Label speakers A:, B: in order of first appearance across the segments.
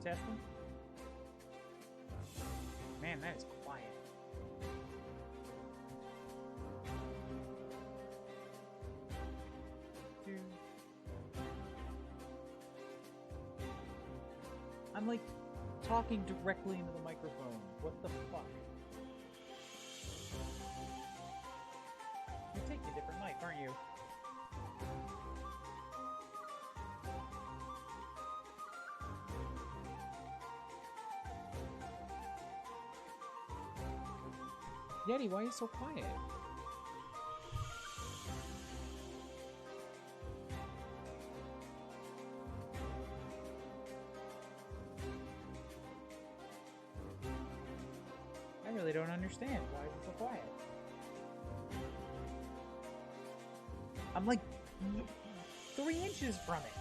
A: Testing? Man, that is quiet. I'm like talking directly into the microphone. What the fuck? You're taking a different mic, aren't you? Yeti, why are you so quiet? I really don't understand. Why is it so quiet? I'm like 3 inches from it.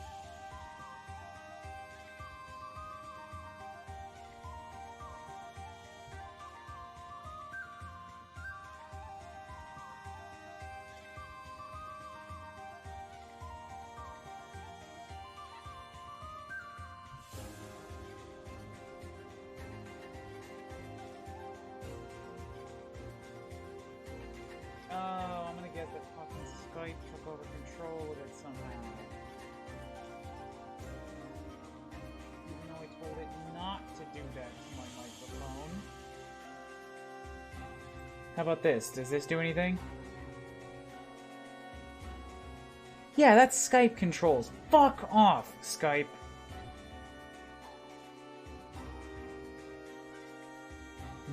A: Oh, I'm gonna get that fucking Skype took over control of it somehow. Even though I told it not to do that to my microphone. How about this? Does this do anything? Yeah, that's Skype controls. Fuck off, Skype.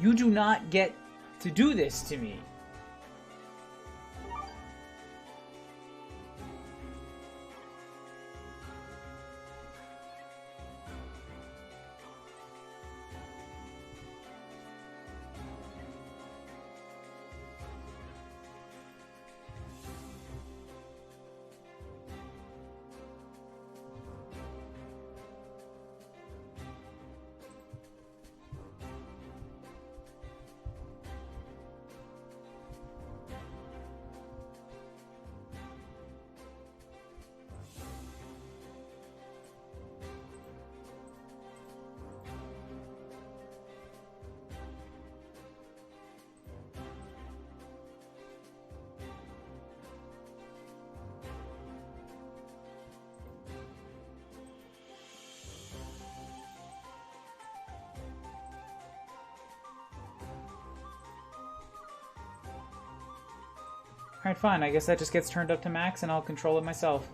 A: You do not get to do this to me. Alright, fine. I guess that just gets turned up to max and I'll control it myself.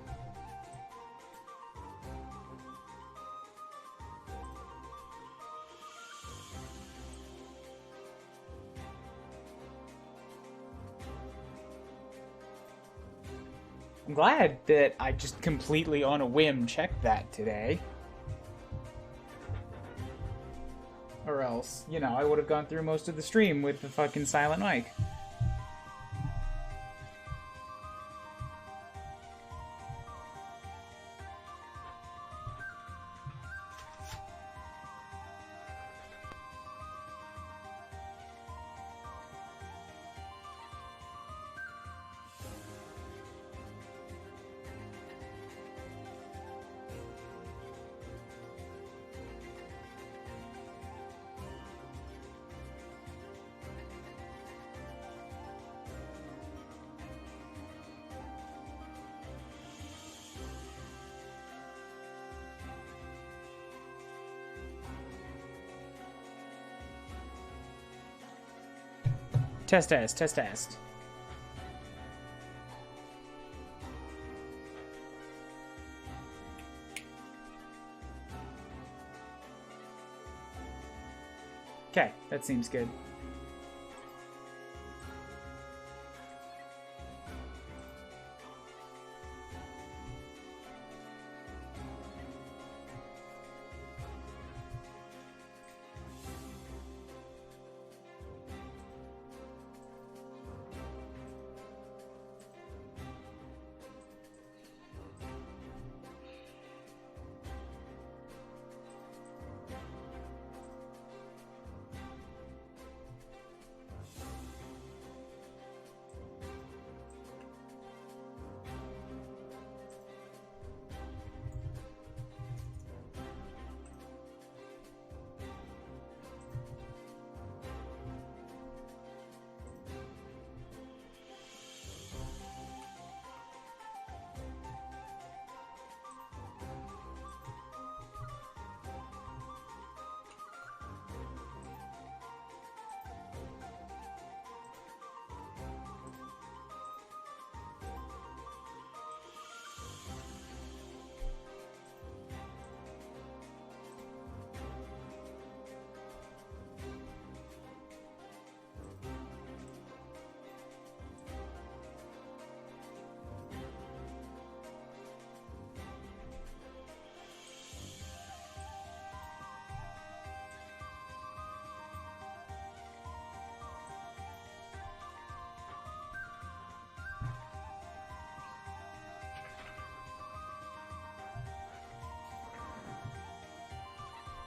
A: I'm glad that I just completely on a whim checked that today. Or else, you know, I would have gone through most of the stream with the fucking silent mic. Test. Okay, that seems good.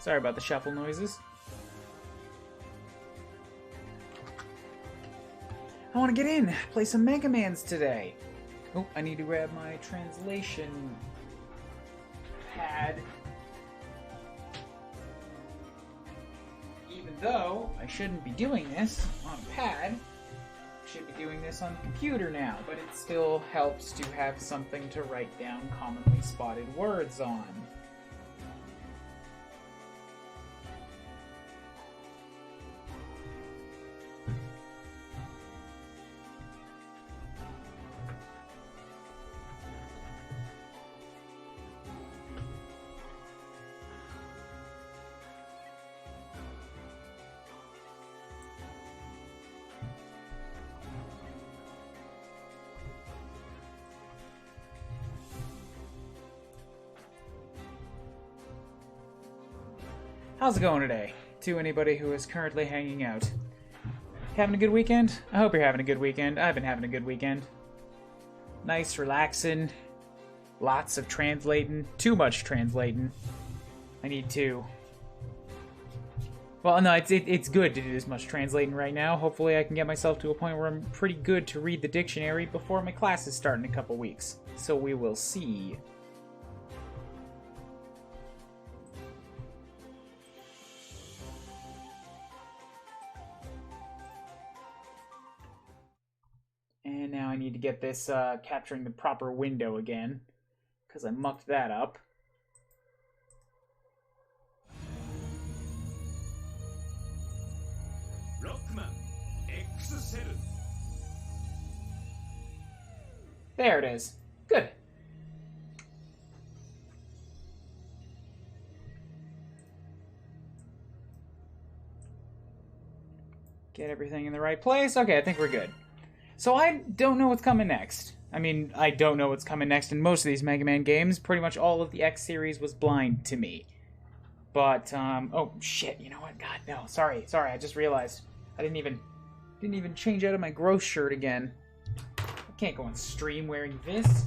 A: Sorry about the shuffle noises. I want to get in, play some Mega Mans today. Oh, I need to grab my translation pad. Even though I shouldn't be doing this on a pad, I should be doing this on the computer now, but it still helps to have something to write down commonly spotted words on. How's it going today? To anybody who is currently hanging out. Having a good weekend? I hope you're having a good weekend. I've been having a good weekend. Nice, relaxing. Lots of translating. Too much translating. I need to. Well, no, it's good to do this much translating right now. Hopefully I can get myself to a point where I'm pretty good to read the dictionary before my classes start in a couple weeks. So we will see. And now I need to get this capturing the proper window again, because I mucked that up.
B: Rockman X7.
A: There it is. Good. Get everything in the right place. Okay, I think we're good. So I don't know what's coming next. I mean, I don't know what's coming next in most of these Mega Man games. Pretty much all of the X series was blind to me. But, oh, shit, you know what? God, no. Sorry, I just realized. I didn't even change out of my gross shirt again. I can't go on stream wearing this.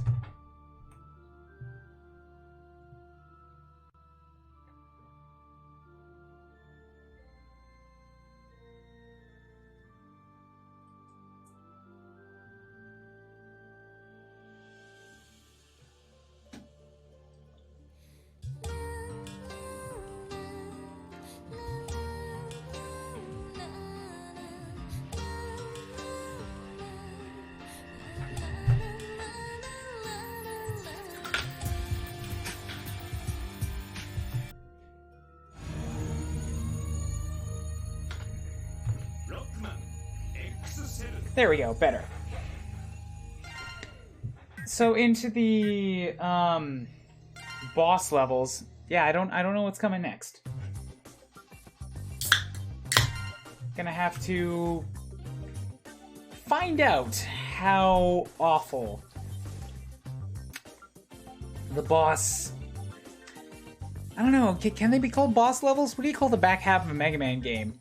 A: There we go, better. So into the boss levels, yeah, I don't know what's coming next. Gonna have to find out how awful the boss. I don't know. Can they be called boss levels? What do you call the back half of a Mega Man game?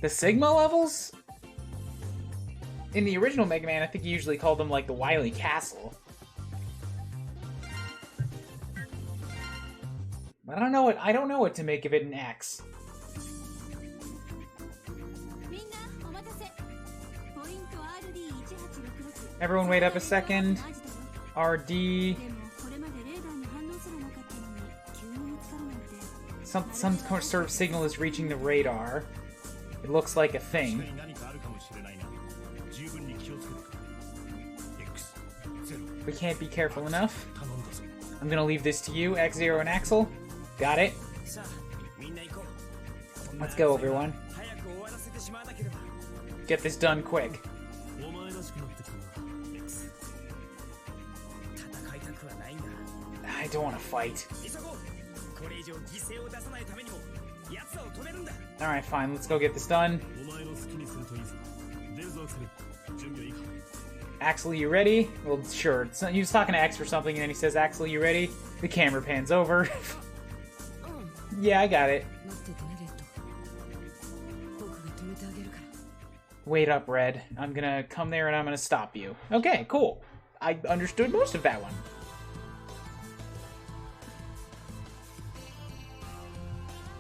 A: The Sigma levels? In the original Mega Man, I think you usually called them like the Wily Castle. But I don't know what to make of it in X. Everyone wait up a second. RD. Some sort of signal is reaching the radar. It looks like a thing. We can't be careful enough. I'm gonna leave this to you, X0 and Axel. Got it? Let's go, everyone. Get this done quick. I don't want to fight. Alright, fine, let's go get this done. Axel, you ready? Well, sure. He was talking to X for something, and then he says, Axel, you ready? The camera pans over. Yeah, I got it. Wait up, Red. I'm gonna come there and I'm gonna stop you. Okay, cool. I understood most of that one.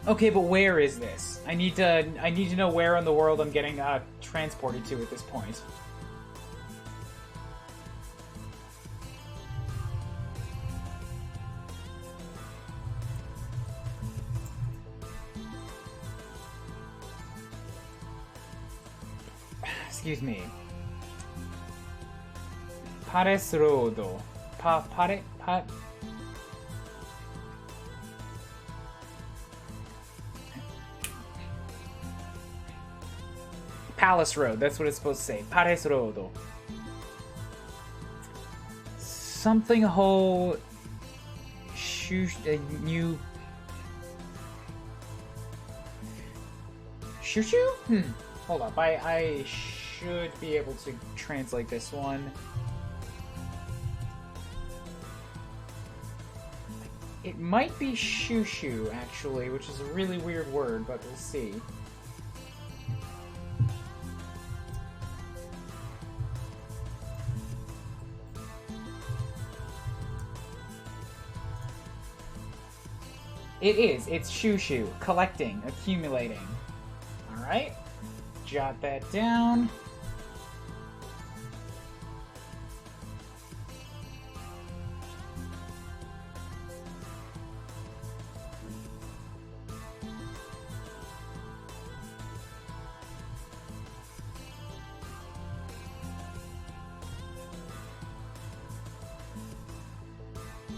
A: Okay, but where is this? I need to know where in the world I'm getting transported to at this point. Excuse me. Pares Road. Palace Road, that's what it's supposed to say. Pares Road. Something whole... new... Shushu? Hold up, I should be able to translate this one. It might be shushu, actually, which is a really weird word, but we'll see. It is. It's shushu. Collecting. Accumulating. Alright. Jot that down.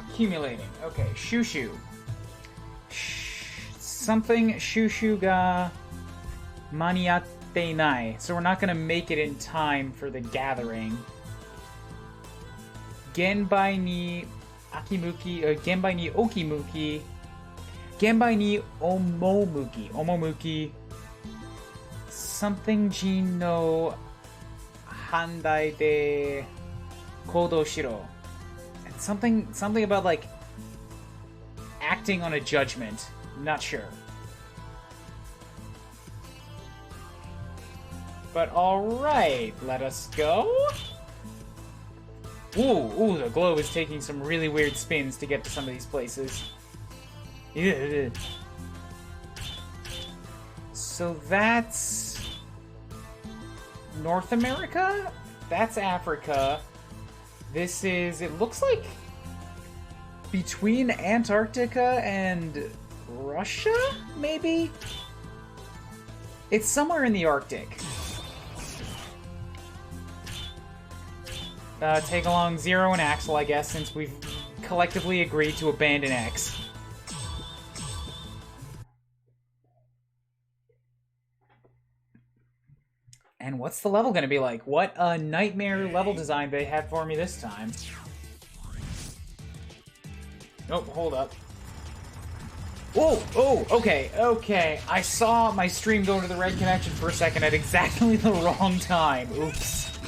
A: Accumulating. Okay, shushu. Something shushu ga maniatte nai. So we're not gonna make it in time for the gathering. Genbai ni akimuki, genbai ni okimuki. Genbai ni omomuki. Omomuki. Something jin no handai de kodo shiro. Something about, like, acting on a judgment. Not sure. But alright, let us go. Ooh, the globe is taking some really weird spins to get to some of these places. So that's... North America? That's Africa. This is, it looks like, between Antarctica and Russia, maybe? It's somewhere in the Arctic. Take along Zero and Axel, I guess, since we've collectively agreed to abandon X. And what's the level gonna be like? What a nightmare level design they had for me this time. Oh, hold up. Whoa! Oh, okay. I saw my stream go into the red connection for a second at exactly the wrong time. Oops.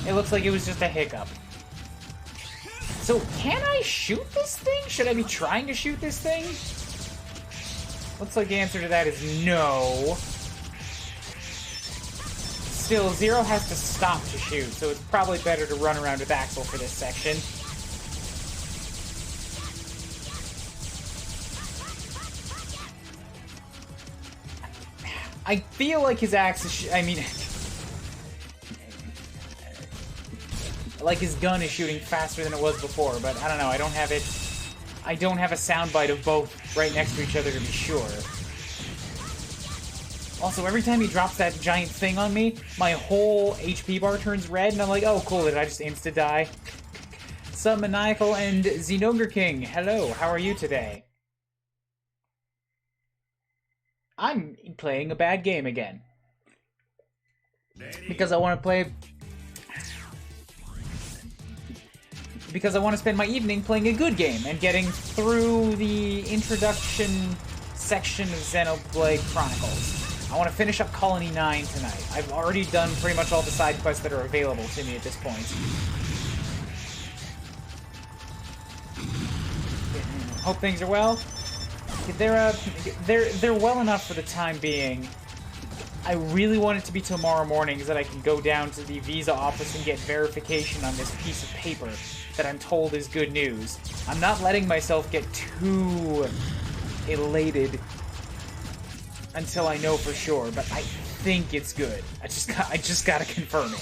A: It looks like it was just a hiccup. So, can I shoot this thing? Should I be trying to shoot this thing? Looks like the answer to that is no. Still, Zero has to stop to shoot, so it's probably better to run around with Axel for this section. I feel like his axe is like his gun is shooting faster than it was before, but I don't know, I don't have a soundbite of both right next to each other to be sure. Also, every time he drops that giant thing on me, my whole HP bar turns red, and I'm like, oh cool, did I just insta-die? Sup, Maniacal and Xenoger King, hello, how are you today? I'm playing a bad game again. Because I want to play... Because I want to spend my evening playing a good game and getting through the introduction section of Xenoblade Chronicles. I want to finish up Colony 9 tonight. I've already done pretty much all the side quests that are available to me at this point. Hope things are well. They're well enough for the time being. I really want it to be tomorrow morning so that I can go down to the visa office and get verification on this piece of paper that I'm told is good news. I'm not letting myself get too elated until I know for sure, but I think it's good. I just gotta confirm it.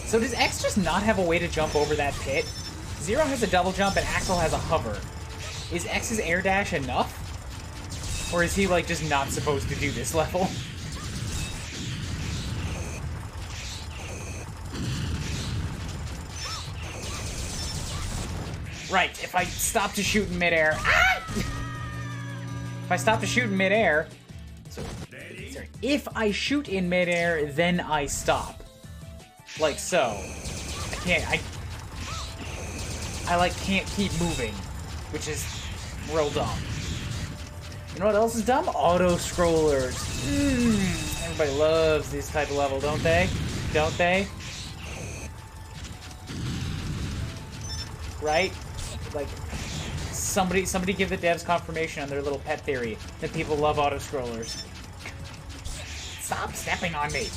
A: So does X just not have a way to jump over that pit? Zero has a double jump and Axel has a hover. Is X's air dash enough? Or is he, like, just not supposed to do this level? Right, if I stop to shoot in midair... Ah! If I stop to shoot in midair... Sorry. If I shoot in midair, then I stop. Like so. I like, can't keep moving. Which is real dumb. You know what else is dumb? Auto-scrollers. Everybody loves this type of level, don't they? Don't they? Right? Like, somebody give the devs confirmation on their little pet theory that people love auto-scrollers. Stop stepping on me!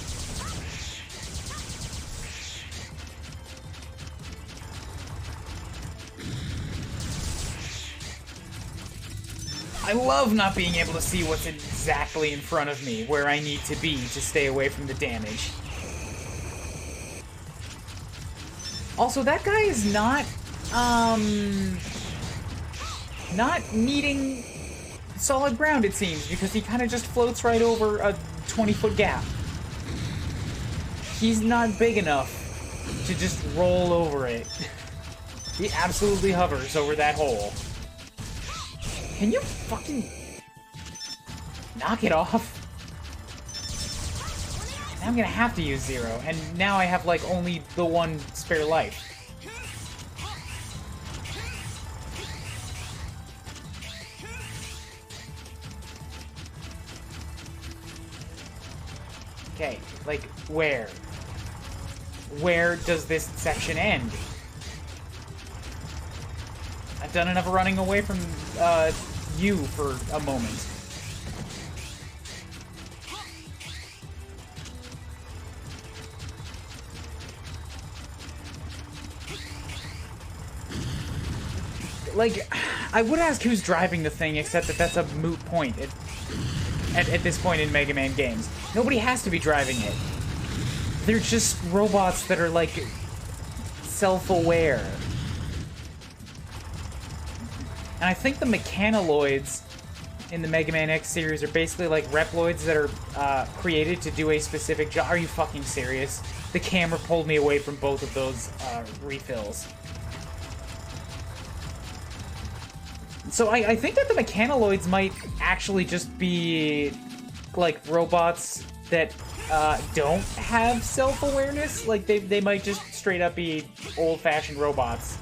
A: I love not being able to see what's exactly in front of me, where I need to be to stay away from the damage. Also, that guy is not needing solid ground, it seems, because he kind of just floats right over a 20-foot gap. He's not big enough to just roll over it. He absolutely hovers over that hole. Can you fucking knock it off? Now I'm gonna have to use Zero, and now I have, like, only the one spare life. Okay, like, where? Where does this section end? I've done enough running away from, you for a moment. Like, I would ask who's driving the thing, except that that's a moot point at this point in Mega Man games. Nobody has to be driving it. They're just robots that are, like, self-aware. And I think the mechanaloids in the Mega Man X series are basically like Reploids that are created to do a specific job. Are you fucking serious? The camera pulled me away from both of those refills. So I think that the mechanaloids might actually just be like robots that don't have self-awareness. Like they might just straight up be old-fashioned robots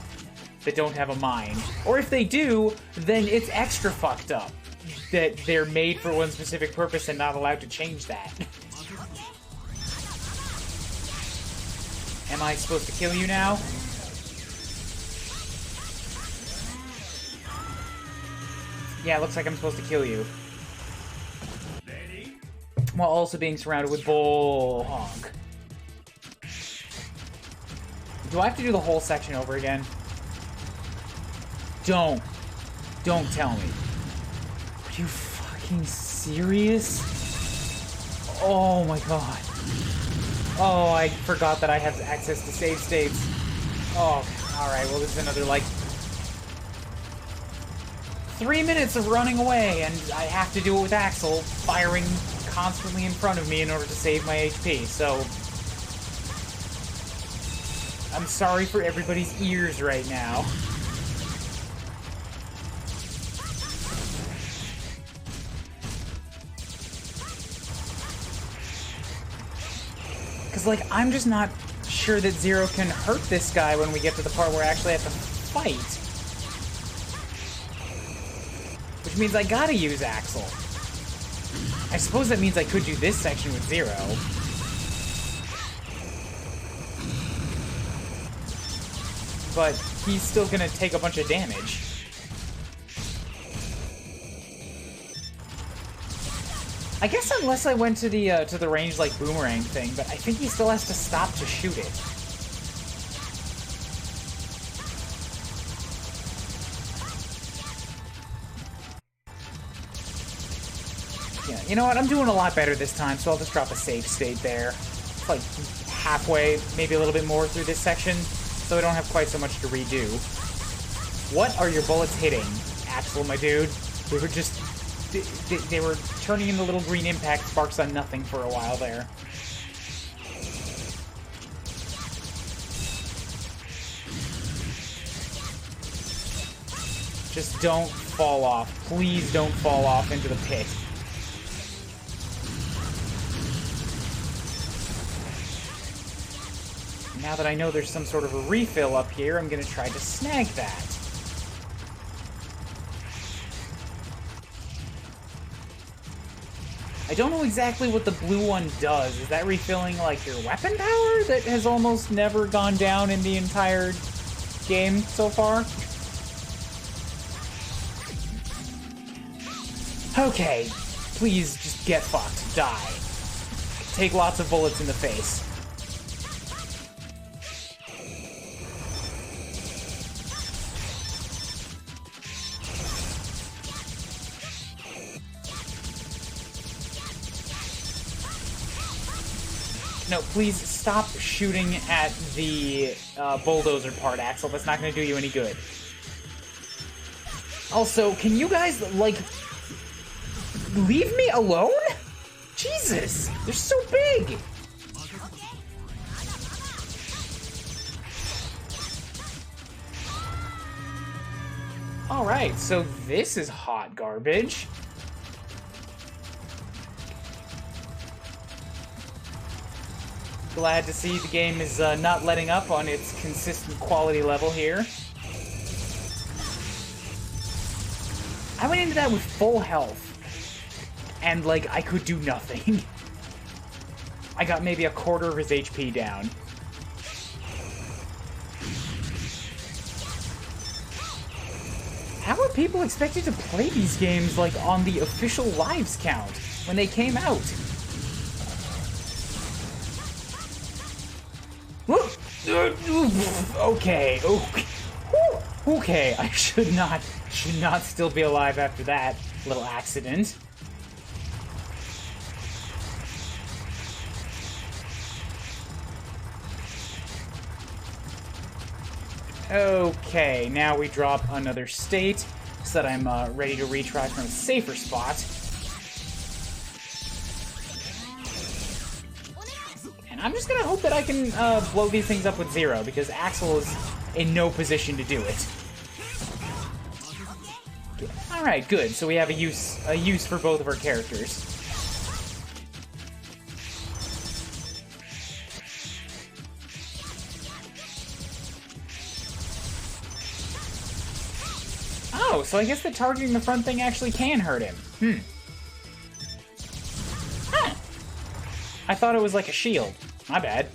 A: that don't have a mind. Or if they do, then it's extra fucked up that they're made for one specific purpose and not allowed to change that. Am I supposed to kill you now? Yeah, it looks like I'm supposed to kill you. While also being surrounded with bull honk. Do I have to do the whole section over again? Don't tell me. Are you fucking serious? Oh my god. Oh, I forgot that I have access to save states. Oh, alright, well this is another, like, 3 minutes of running away, and I have to do it with Axel firing constantly in front of me in order to save my HP, so I'm sorry for everybody's ears right now. Because, like, I'm just not sure that Zero can hurt this guy when we get to the part where I actually have to fight. Which means I gotta use Axel. I suppose that means I could do this section with Zero. But he's still gonna take a bunch of damage. I guess unless I went to the range like boomerang thing, but I think he still has to stop to shoot it. Yeah, you know what? I'm doing a lot better this time, so I'll just drop a save state there. Like halfway, maybe a little bit more through this section, so I don't have quite so much to redo. What are your bullets hitting, Axel, my dude? They were just... They were turning into little green impact sparks on nothing for a while there. Just don't fall off. Please don't fall off into the pit. Now that I know there's some sort of a refill up here, I'm gonna try to snag that. I don't know exactly what the blue one does. Is that refilling, like, your weapon power that has almost never gone down in the entire game so far? Okay, please just get fucked. Die. Take lots of bullets in the face. No, please stop shooting at the bulldozer part, Axel. That's not going to do you any good. Also, can you guys, like, leave me alone? Jesus, they're so big! Alright, so this is hot garbage. Glad to see the game is not letting up on its consistent quality level here. I went into that with full health. And, like, I could do nothing. I got maybe a quarter of his HP down. How are people expected to play these games, like, on the official lives count when they came out? Okay, okay, I should not still be alive after that little accident. Okay, now we drop another state so that I'm ready to retry from a safer spot. And I'm just gonna hope that I can blow these things up with zero, because Axel is in no position to do it. Alright, good. So we have a use for both of our characters. Oh, so I guess that targeting the front thing actually can hurt him. Huh. I thought it was like a shield. My bad.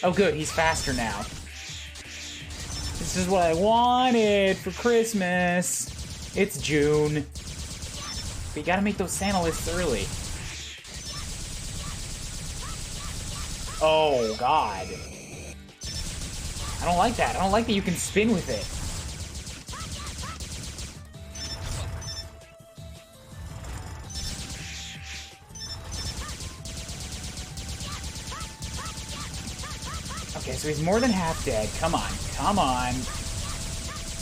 A: Oh good, he's faster now. This is what I wanted for Christmas. It's June. But you gotta make those Santa lists early. Oh, God. I don't like that. I don't like that you can spin with it. Okay, so he's more than half dead. Come on. Come on.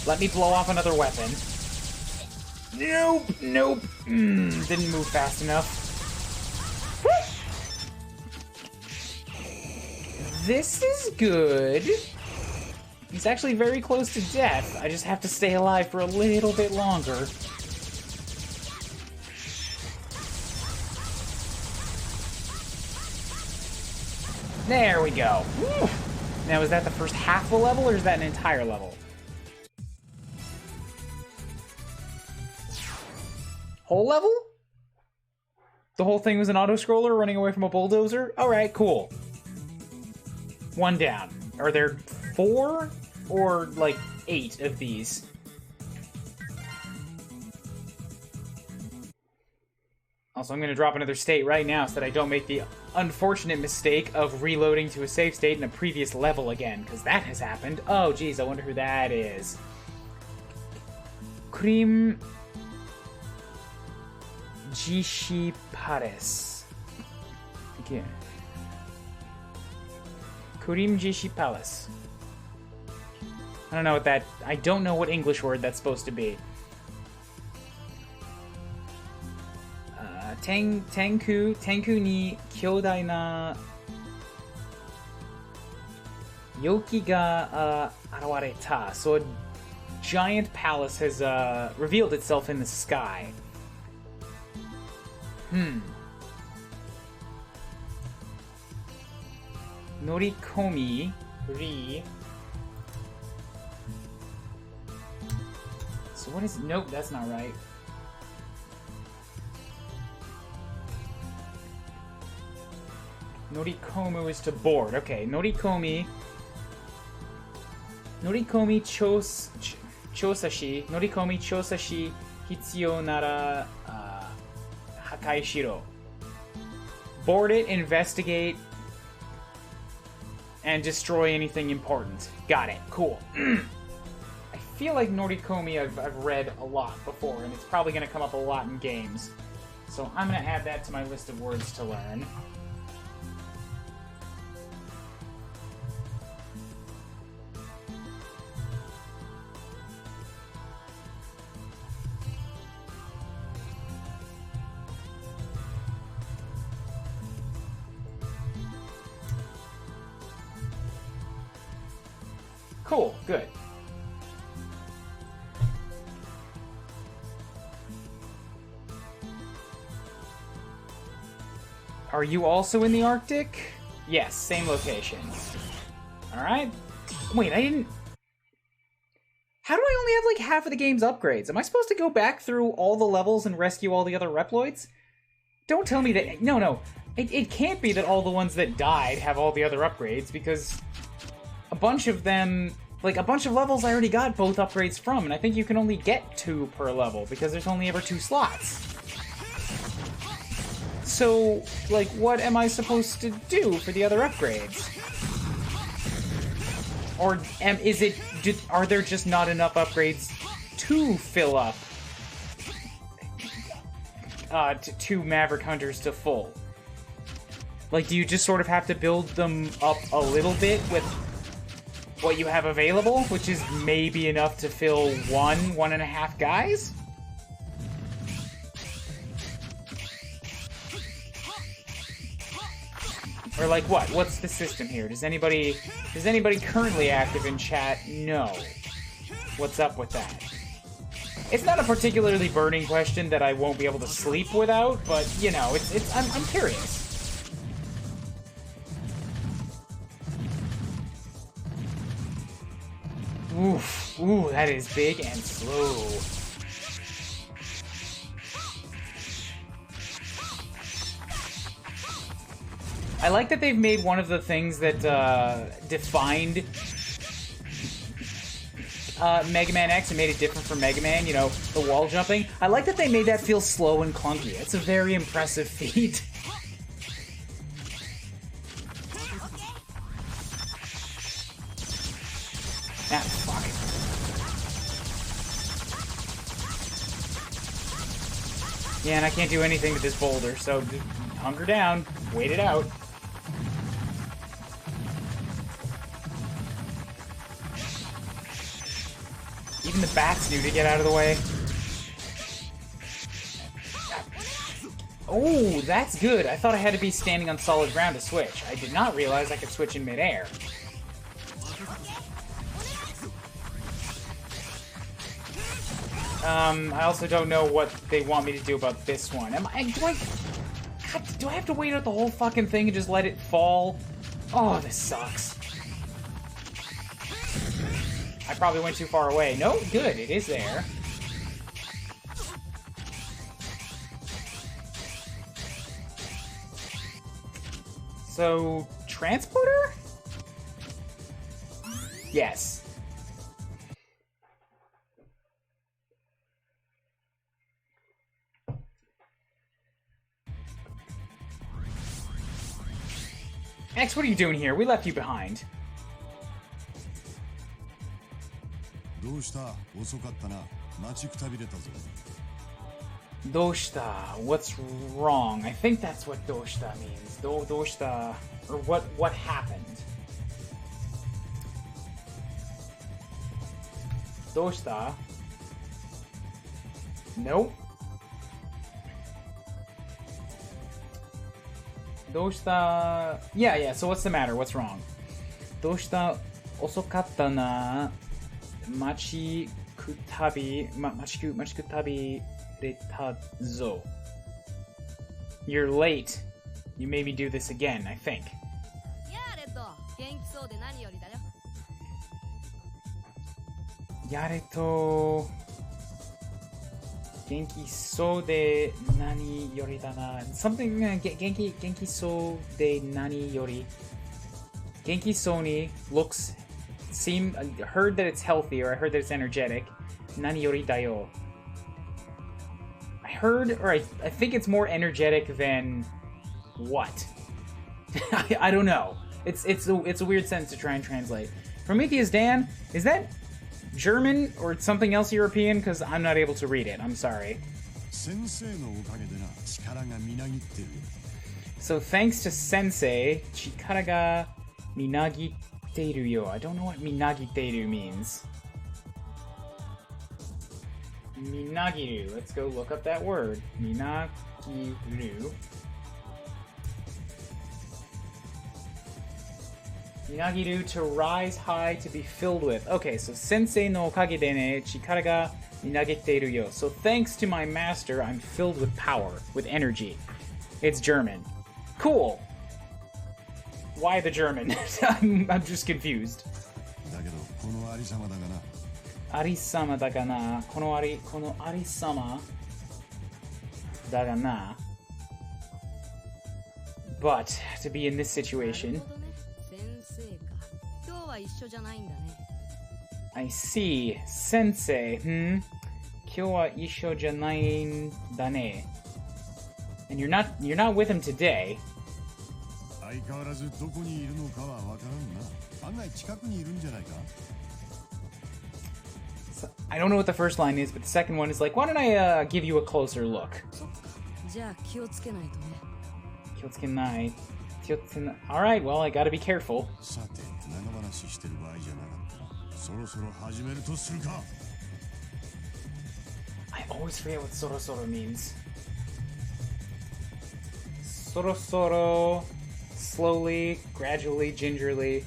A: Let me blow off another weapon. Nope. Nope. Didn't move fast enough. This is good. He's actually very close to death. I just have to stay alive for a little bit longer. There we go. Woo. Now, is that the first half of the level, or is that an entire level? Whole level? The whole thing was an auto-scroller running away from a bulldozer? Alright, cool. One down. Are there 4 or, like, 8 of these? Also, I'm going to drop another state right now so that I don't make the unfortunate mistake of reloading to a save state in a previous level again, because that has happened. Oh, geez, I wonder who that is. Krim Jishi Pares. Okay. Kurim Jishi Palace. I don't know what that... I don't know what English word that's supposed to be. Tenku ni kyodai na yoki ga arawareta. So a giant palace has revealed itself in the sky. Norikomi ri. So what is... Nope, that's not right. Norikomu is to board. Okay, Norikomi chosashi. Norikomi chosashi hitsuyo nara hakai shiro. Board it, investigate, and destroy anything important. Got it. Cool. I feel like Norikomi I've read a lot before, and it's probably going to come up a lot in games. So I'm going to add that to my list of words to learn. Cool, good. Are you also in the Arctic? Yes, same location. Alright. Wait, I didn't... How do I only have like half of the game's upgrades? Am I supposed to go back through all the levels and rescue all the other Reploids? Don't tell me that... No. It can't be that all the ones that died have all the other upgrades, because... a bunch of them, like a bunch of levels I already got both upgrades from, and I think you can only get 2 per level because there's only ever 2 slots. So, like, what am I supposed to do for the other upgrades? Or are there just not enough upgrades to fill up 2 Maverick Hunters to full? Like, do you just sort of have to build them up a little bit with what you have available, which is maybe enough to fill 1.5 guys? Or like what? What's the system here? Does anybody currently active in chat know what's up with that? It's not a particularly burning question that I won't be able to sleep without, but you know, I'm curious. Oof. Ooh, that is big and slow. I like that they've made one of the things that defined Mega Man X and made it different from Mega Man, you know, the wall jumping. I like that they made that feel slow and clunky. It's a very impressive feat. Ah, fuck. Yeah, and I can't do anything to this boulder, so just hunker down, wait it out. Even the bats knew to get out of the way. Oh, that's good. I thought I had to be standing on solid ground to switch. I did not realize I could switch in midair. I also don't know what they want me to do about this one. Do I have to wait out the whole fucking thing and just let it fall? Oh, this sucks. I probably went too far away. No, good, it is there. So, transporter? Yes. X, what are you doing here? We left you behind.
C: どうした遅かったな待ちくたびれたぞ
A: Doshita, what's wrong? I think that's what doshita means. Doshita, or what happened? Doshita. Nope. Doshita. Yeah, so what's the matter? What's wrong? Doshita osokatta na machikutabi retazo. You're late. You made me do this again, I think. Yareto Genki so de nani yori da na. Something Genki so de nani yori. Genki so ni looks heard that it's healthy, or I heard that it's energetic. Nani yori da yo. I heard, or I think it's more energetic than what? I don't know. It's a weird sentence to try and translate. Prometheus Dan, is that German or something else European? Because I'm not able to read it. I'm sorry. So thanks to Sensei, chikara ga minagiteru yo. I don't know what minagiteru means. Minagiru. Let's go look up that word. Minagiru. Minagiru, to rise high, to be filled with. Okay, so Sensei no okage de ne chikara ga minagiteru yo. So thanks to my master, I'm filled with power, with energy. It's German. Cool. Why the German? I'm just confused. Arisama da ga na. Kono arisama da ga na. But to be in this situation, I see. Sensei. Kyou wa issho janai n da ne. And you're not with him today. So, I don't know what the first line is, but the second one is like, why don't I give you a closer look? Alright, well, I gotta be careful. I always forget what sorosoro means. Sorosoro, slowly, gradually, gingerly.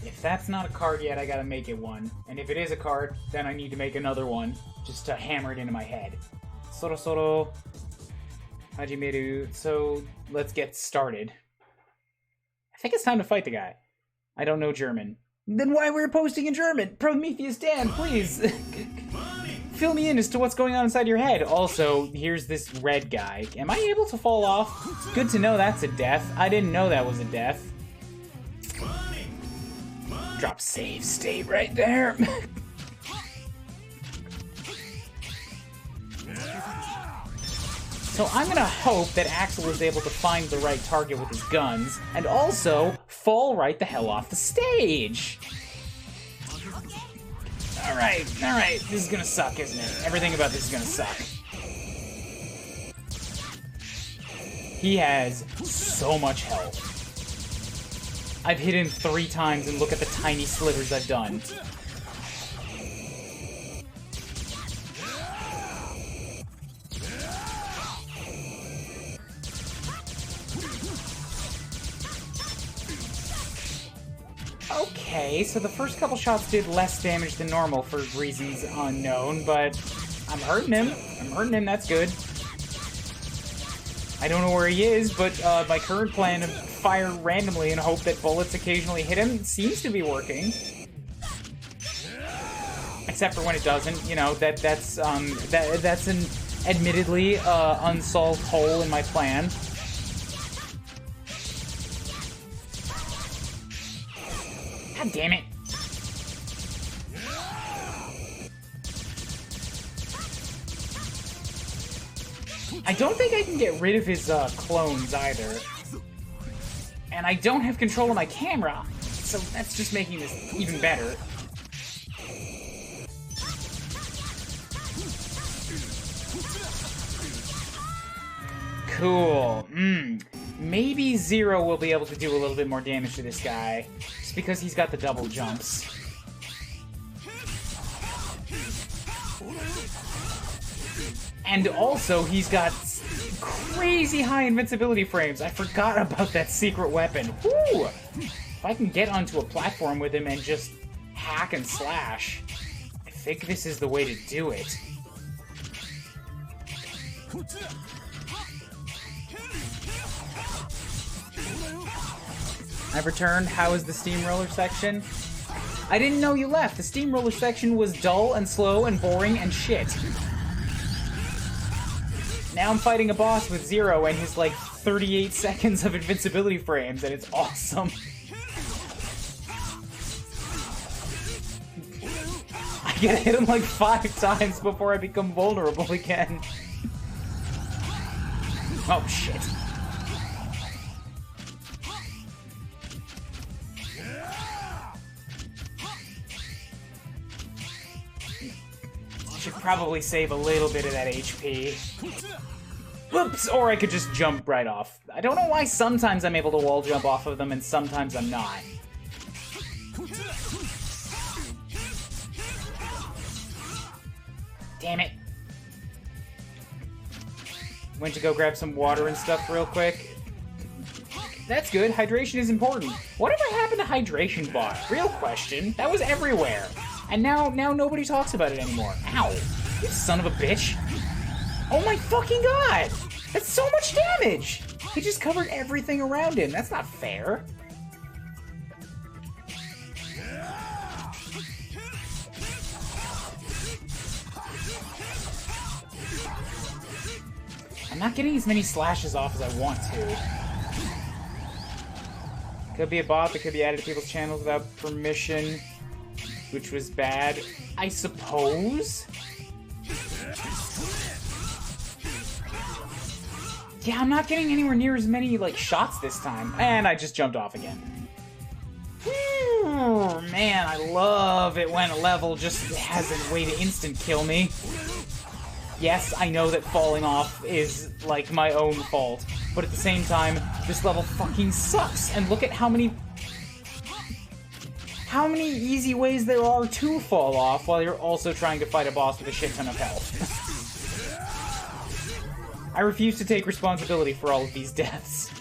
A: If that's not a card yet, I gotta make it one. And if it is a card, then I need to make another one, just to hammer it into my head. Sorosoro, hajimeru. So, let's get started. I think it's time to fight the guy. I don't know German. Then why were you posting in German? Prometheus Dan, please! Fill me in as to what's going on inside your head. Also, here's this red guy. Am I able to fall off? Good to know that's a death. I didn't know that was a death. Drop save state right there. So I'm gonna hope that Axel is able to find the right target with his guns, and also fall right the hell off the stage. Alright, this is gonna suck, isn't it? Everything about this is gonna suck. He has so much health. I've hit him 3 times and look at the tiny slivers I've done. Okay, so the first couple shots did less damage than normal for reasons unknown, but I'm hurting him, that's good. I don't know where he is, but my current plan of fire randomly and hope that bullets occasionally hit him seems to be working. Except for when it doesn't, you know, that's an admittedly unsolved hole in my plan. God damn it. I don't think I can get rid of his clones either. And I don't have control of my camera, so that's just making this even better. Cool. Maybe Zero will be able to do a little bit more damage to this guy, just because he's got the double jumps. And also, he's got crazy high invincibility frames. I forgot about that secret weapon. Woo! If I can get onto a platform with him and just hack and slash, I think this is the way to do it. I've returned. How is the steamroller section? I didn't know you left. The steamroller section was dull and slow and boring and shit. Now I'm fighting a boss with Zero and his, like, 38 seconds of invincibility frames, and it's awesome. I get hit him like 5 times before I become vulnerable again. Oh, shit. Should probably save a little bit of that HP. Oops, or I could just jump right off. I don't know why sometimes I'm able to wall jump off of them and sometimes I'm not. Damn it. Went to go grab some water and stuff real quick. That's good, hydration is important. Whatever happened to hydration bar? Real question. That was everywhere. And now nobody talks about it anymore. Ow. You son of a bitch. Oh my fucking god! That's so much damage! He just covered everything around him. That's not fair. I'm not getting as many slashes off as I want to. Could be a bot that could be added to people's channels without permission, which was bad, I suppose? Yeah, I'm not getting anywhere near as many, like, shots this time. And I just jumped off again. Whew, man, I love it when a level just has a way to instant kill me. Yes, I know that falling off is, like, my own fault. But at the same time, this level fucking sucks. And look at how many easy ways there are to fall off while you're also trying to fight a boss with a shit ton of health. I refuse to take responsibility for all of these deaths.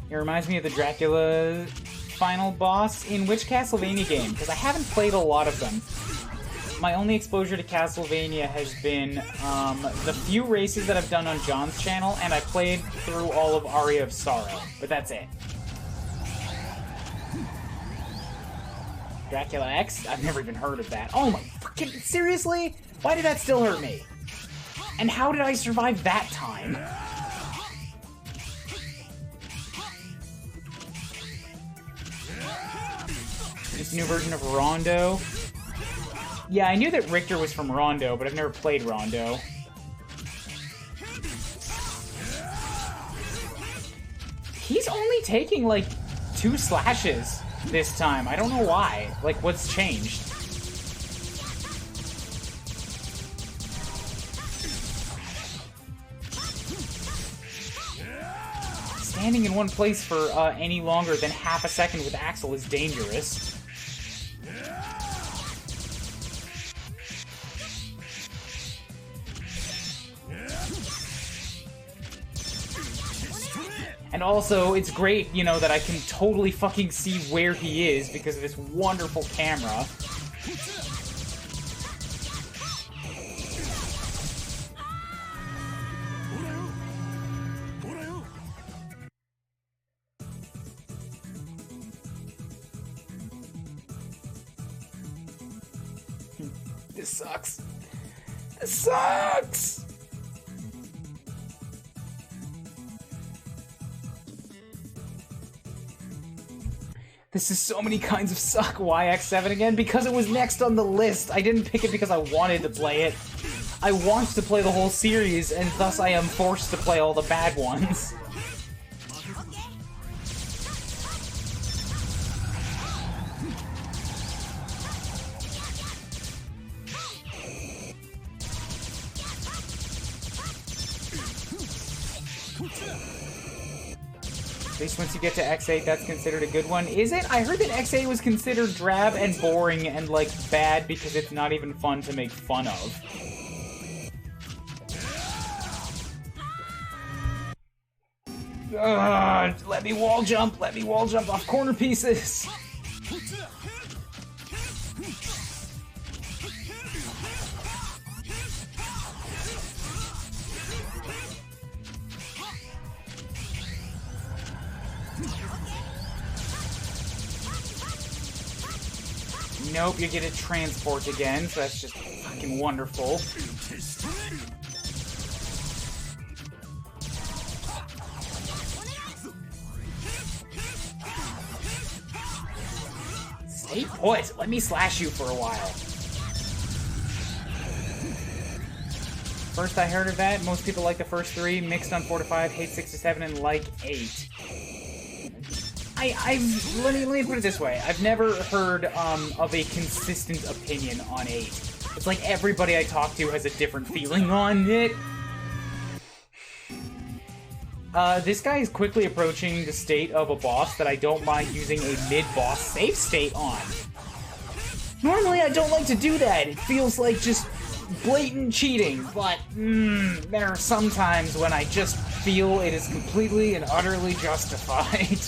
A: It reminds me of the Dracula final boss in which Castlevania game? Because I haven't played a lot of them. My only exposure to Castlevania has been the few races that I've done on John's channel, and I played through all of Aria of Sorrow, but that's it. Dracula X? I've never even heard of that. Oh my fucking... Seriously? Why did that still hurt me? And how did I survive that time? This new version of Rondo. Yeah, I knew that Richter was from Rondo, but I've never played Rondo. He's only taking, like, 2 slashes this time. I don't know why. Like, what's changed? Standing in one place for any longer than half a second with Axel is dangerous. And also, it's great, you know, that I can totally fucking see where he is because of this wonderful camera. This sucks. This sucks! This is so many kinds of suck. Why X7 again? Because it was next on the list. I didn't pick it because I wanted to play it. I want to play the whole series, and thus I am forced to play all the bad ones. At least once you get to X8, that's considered a good one. Is it? I heard that X8 was considered drab and boring and, like, bad because it's not even fun to make fun of. Let me wall jump off corner pieces. Nope, you get a transport again, so that's just fucking wonderful. Stay put! Let me slash you for a while. First I heard of that, most people like the first 3, mixed on 4 to 5, hate 6 to 7, and like 8. Let me put it this way. I've never heard of a consistent opinion on 8. It's like everybody I talk to has a different feeling on it. This guy is quickly approaching the state of a boss that I don't mind using a mid-boss save state on. Normally I don't like to do that. It feels like just blatant cheating, but there are some times when I just feel it is completely and utterly justified.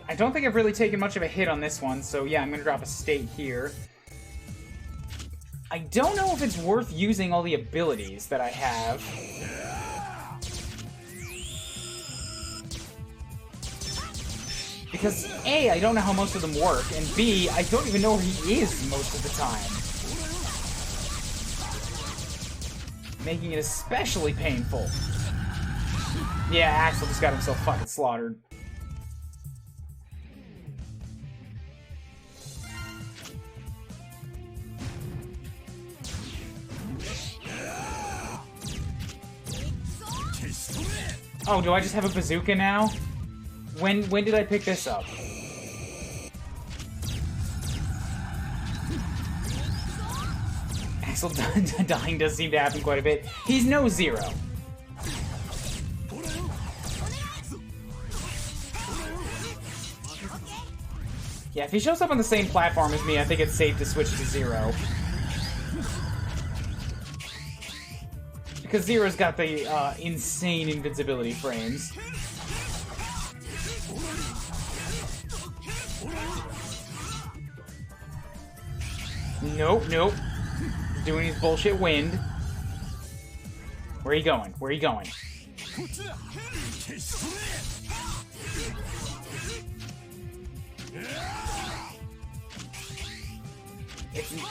A: I don't think I've really taken much of a hit on this one, so yeah, I'm gonna drop a state here. I don't know if it's worth using all the abilities that I have. Because A, I don't know how most of them work, and B, I don't even know where he is most of the time. Making it especially painful. Yeah, Axel just got himself fucking slaughtered. Oh, do I just have a bazooka now? When did I pick this up? Axel dying does seem to happen quite a bit. He's no Zero. Yeah, if he shows up on the same platform as me, I think it's safe to switch to Zero. Because Zero's got the insane invincibility frames. Nope, nope. Doing his bullshit wind. Where are you going? Where are you going?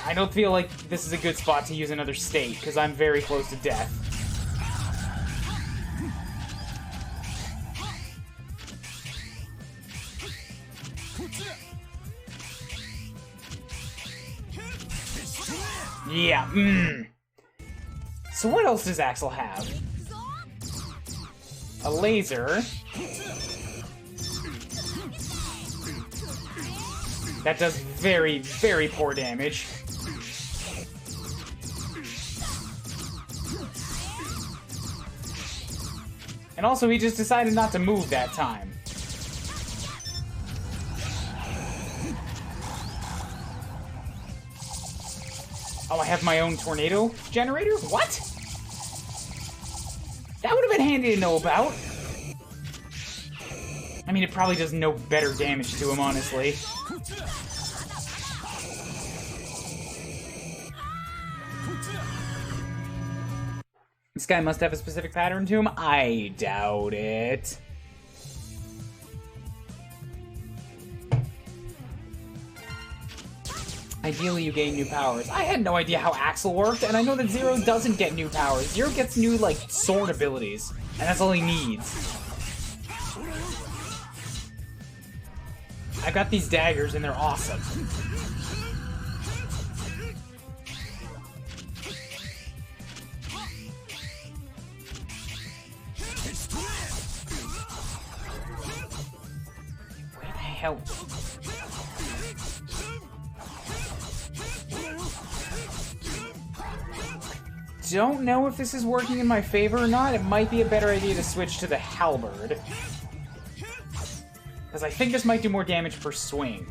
A: I don't feel like this is a good spot to use another state, because I'm very close to death. Yeah, So what else does Axel have? A laser. That does very, very poor damage. And also, he just decided not to move that time. Oh, I have my own tornado generator? What? That would have been handy to know about. I mean, it probably does no better damage to him, honestly. This guy must have a specific pattern to him. I doubt it. Ideally, you gain new powers. I had no idea how Axel worked, and I know that Zero doesn't get new powers. Zero gets new, like, sword abilities, and that's all he needs. I got these daggers, and they're awesome. Where the hell? Don't know if this is working in my favor or not. It might be a better idea to switch to the halberd. Because I think this might do more damage per swing.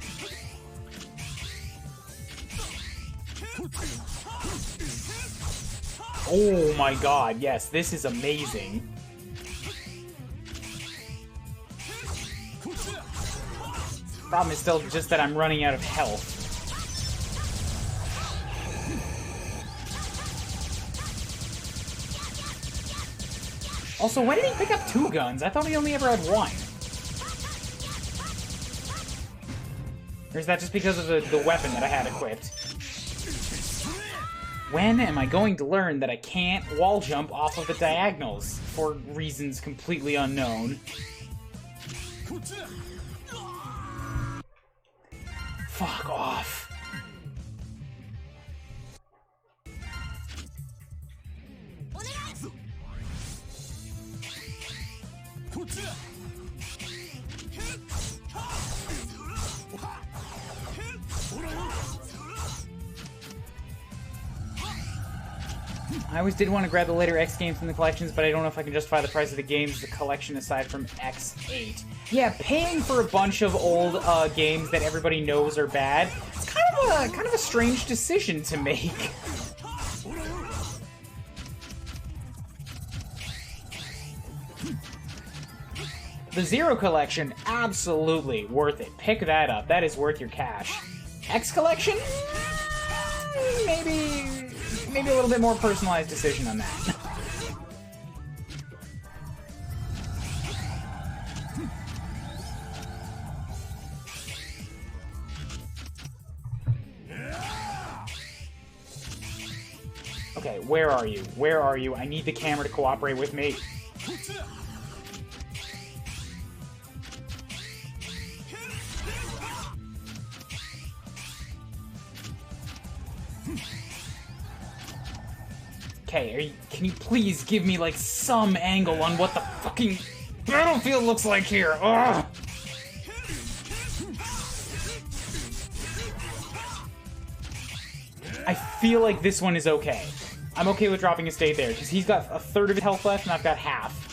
A: Oh my god, yes, this is amazing. Problem is still just that I'm running out of health. Also, why did he pick up 2 guns? I thought he only ever had 1. Or is that just because of the weapon that I had equipped? When am I going to learn that I can't wall jump off of the diagonals for reasons completely unknown? Fuck off. I always did want to grab the later X games from the collections, but I don't know if I can justify the price of the games, the collection aside from X8. Yeah, paying for a bunch of old games that everybody knows are bad, it's kind of a strange decision to make. The Zero collection, absolutely worth it. Pick that up. That is worth your cash. X collection? Maybe a little bit more personalized decision on that. Okay, where are you? Where are you? I need the camera to cooperate with me. Okay, can you please give me, like, some angle on what the fucking battlefield looks like here? Ugh! I feel like this one is okay. I'm okay with dropping a state there, because he's got a third of his health left, and I've got half.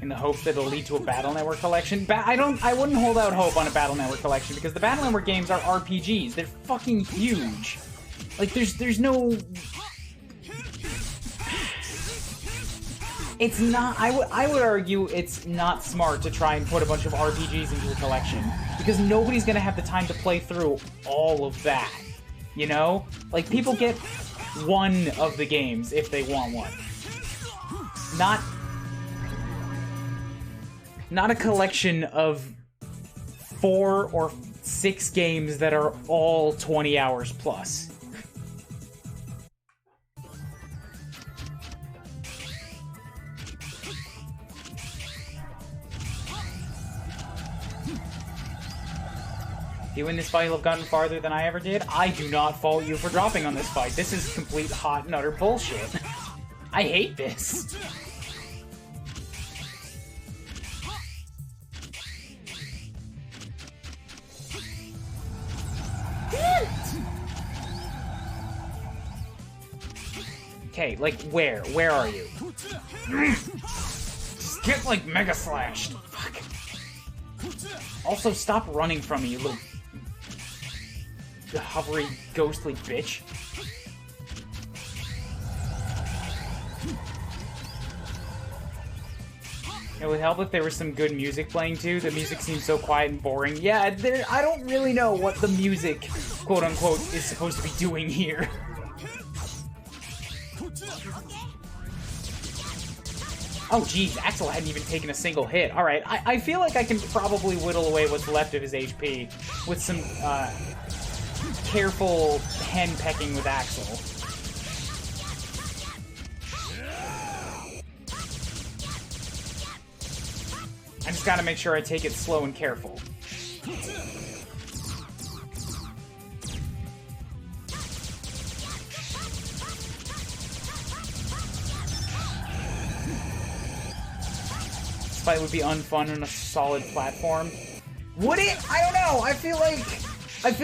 A: In the hopes that it'll lead to a Battle Network collection. I wouldn't hold out hope on a Battle Network collection, because the Battle Network games are RPGs. They're fucking huge. Like, there's no... It's not... I would argue it's not smart to try and put a bunch of RPGs into a collection, because nobody's gonna have the time to play through all of that. You know? Like, people get one of the games if they want one. Not a collection of 4 or 6 games that are all 20 hours plus. If you win this fight, you'll have gotten farther than I ever did. I do not fault you for dropping on this fight. This is complete hot and utter bullshit. I hate this. Okay, like, where? Where are you? Just get, like, mega slashed. Fuck. Also, stop running from me, you little... hovery, ghostly bitch. It would help if there was some good music playing too. The music seems so quiet and boring. Yeah, I don't really know what the music, quote unquote, is supposed to be doing here. Oh geez, Axel hadn't even taken a single hit. Alright, I feel like I can probably whittle away what's left of his HP with some careful hen-pecking with Axel. I just gotta make sure I take it slow and careful. This fight would be unfun on a solid platform. Would it? I don't know. I feel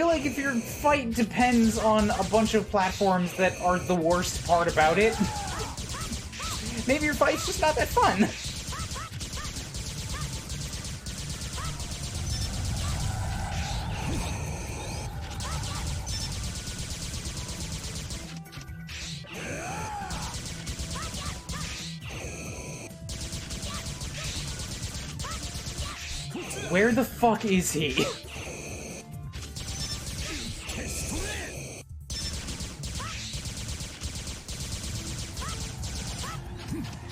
A: like if your fight depends on a bunch of platforms that are the worst part about it, maybe your fight's just not that fun. Where the fuck is he?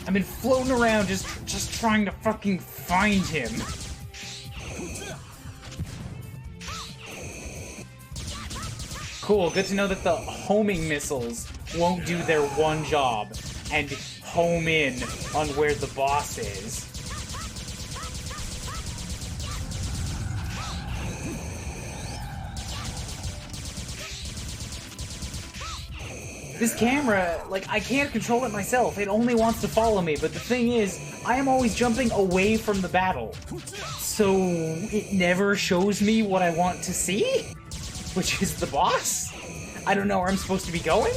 A: I've been floating around just trying to fucking find him. Cool, good to know that the homing missiles won't do their one job and home in on where the boss is. This camera, like, I can't control it myself. It only wants to follow me, but the thing is, I am always jumping away from the battle. So, it never shows me what I want to see? Which is the boss? I don't know where I'm supposed to be going?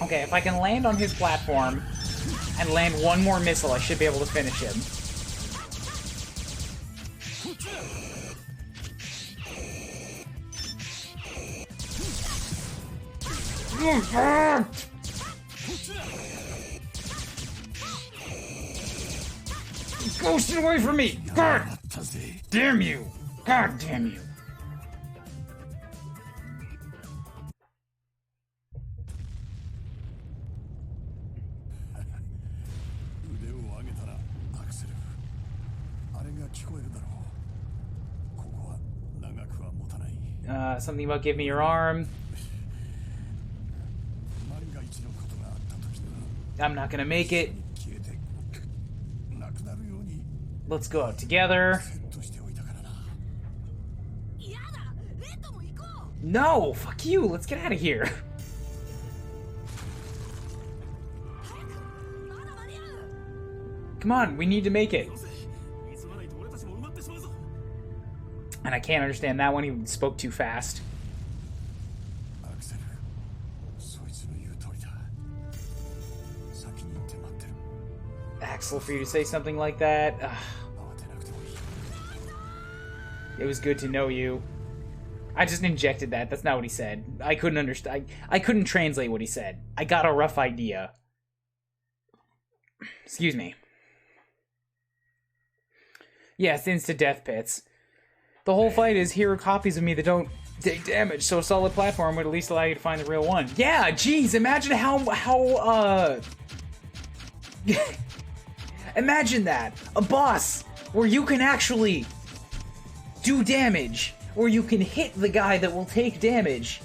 A: Okay, if I can land on his platform and land one more missile, I should be able to finish him. Ghosting away from me! God damn you! God damn you! Something about give me your arm. I'm not gonna make it. Let's go out together. No! Fuck you! Let's get out of here. Come on, we need to make it. And I can't understand that one, he spoke too fast. Axel, for you to say something like that. Ugh. It was good to know you. I just injected that. That's not what he said. I couldn't understand. I couldn't translate what he said. I got a rough idea. Excuse me. Yes, insta-death pits. The whole fight is here are copies of me that don't take damage, so a solid platform would at least allow you to find the real one. Yeah, geez, imagine how imagine that. A boss where you can actually do damage, where you can hit the guy that will take damage.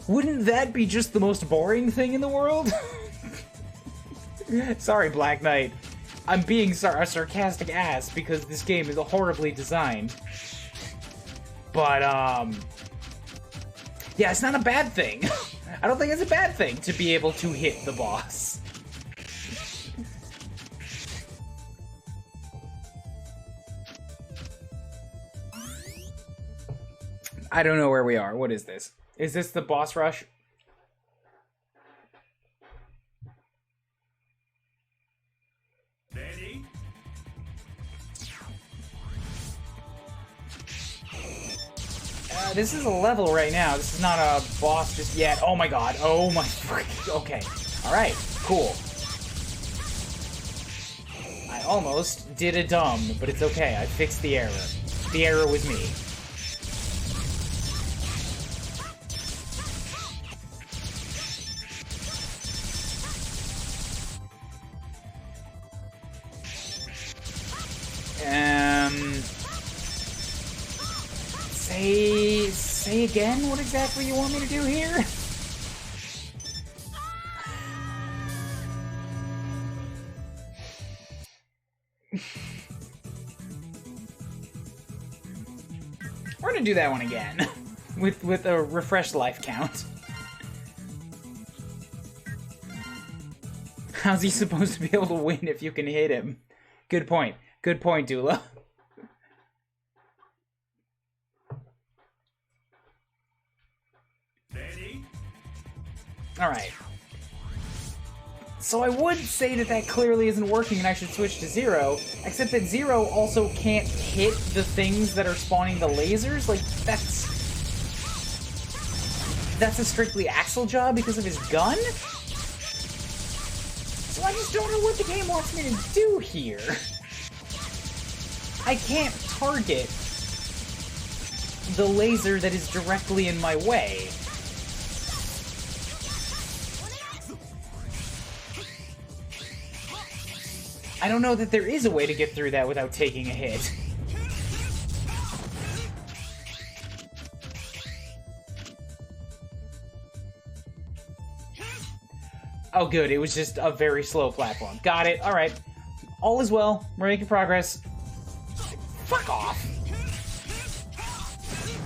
A: Wouldn't that be just the most boring thing in the world? Sorry, Black Knight. I'm being a sarcastic ass because this game is horribly designed. But, yeah, it's not a bad thing. I don't think it's a bad thing to be able to hit the boss. I don't know where we are. What is this? Is this the boss rush? This is a level right now. This is not a boss just yet. Oh my god. Oh my freaking... Okay. Alright. Cool. I almost did a dumb, but it's okay. I fixed the error. The error was me. Say again what exactly you want me to do here? We're gonna do that one again. with a refreshed life count. How's he supposed to be able to win if you can hit him? Good point. Good point, Dula. Alright. So I would say that that clearly isn't working and I should switch to Zero, except that Zero also can't hit the things that are spawning the lasers. Like, that's a strictly Axel job because of his gun? So I just don't know what the game wants me to do here. I can't target the laser that is directly in my way. I don't know that there is a way to get through that without taking a hit. Oh good, it was just a very slow platform. Got it, alright. All is well, we're making progress. Fuck off!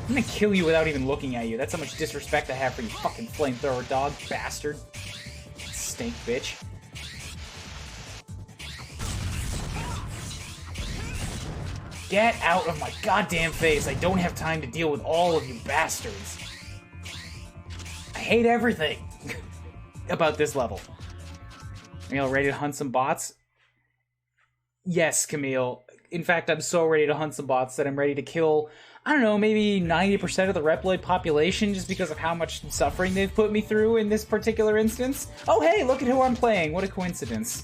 A: I'm gonna kill you without even looking at you. That's how much disrespect I have for you, fucking flamethrower dog, bastard. Stink bitch. Get out of my goddamn face. I don't have time to deal with all of you bastards. I hate everything about this level. Camille, ready to hunt some bots? Yes, Camille. In fact, I'm so ready to hunt some bots that I'm ready to kill, I don't know, maybe 90% of the Reploid population just because of how much suffering they've put me through in this particular instance. Oh hey, look at who I'm playing. What a coincidence.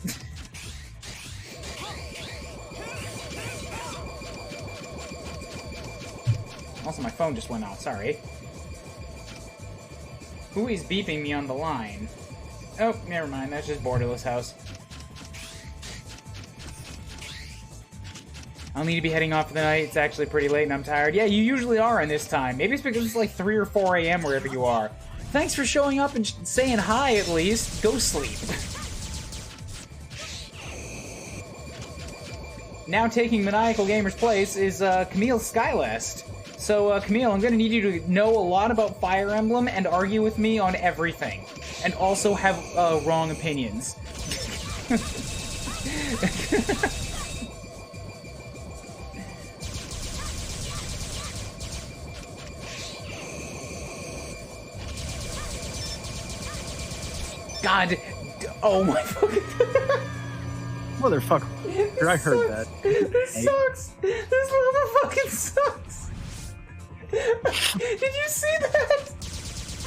A: Also, my phone just went off, sorry. Who is beeping me on the line? Oh, never mind, that's just Borderless House. I'll need to be heading off for the night. It's actually pretty late and I'm tired. Yeah, you usually are in this time. Maybe it's because it's like 3 or 4 a.m. wherever you are. Thanks for showing up and saying hi, at least. Go sleep. Now taking Maniacal Gamer's place is Camille Skylest. So, Camille, I'm gonna need you to know a lot about Fire Emblem and argue with me on everything. And also have wrong opinions. God, oh my fucking...
D: Motherfucker, I heard that.
A: This sucks. This level fucking sucks. Did you see that?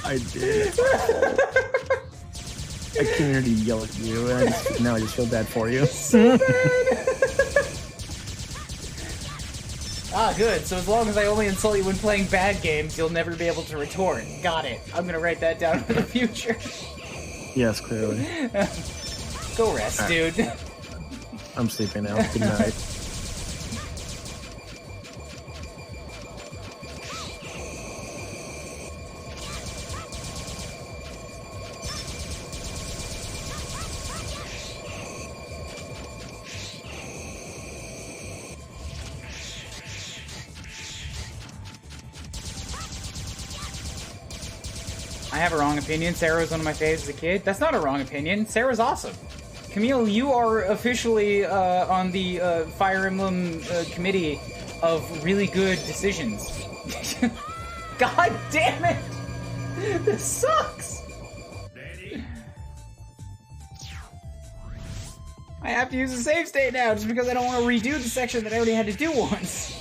D: I did. I came here to yell at you, and now I just feel bad for you.
A: So bad. Ah, good. So as long as I only insult you when playing bad games, you'll never be able to retort. Got it. I'm gonna write that down for the future.
D: Yes, clearly.
A: Go rest, right. Dude.
D: I'm sleeping now. Good night.
A: I have a wrong opinion. Sarah was one of my faves as a kid. That's not a wrong opinion. Sarah's awesome. Camille, you are officially on the Fire Emblem committee of really good decisions. God damn it! This sucks! I have to use a save state now just because I don't want to redo the section that I already had to do once.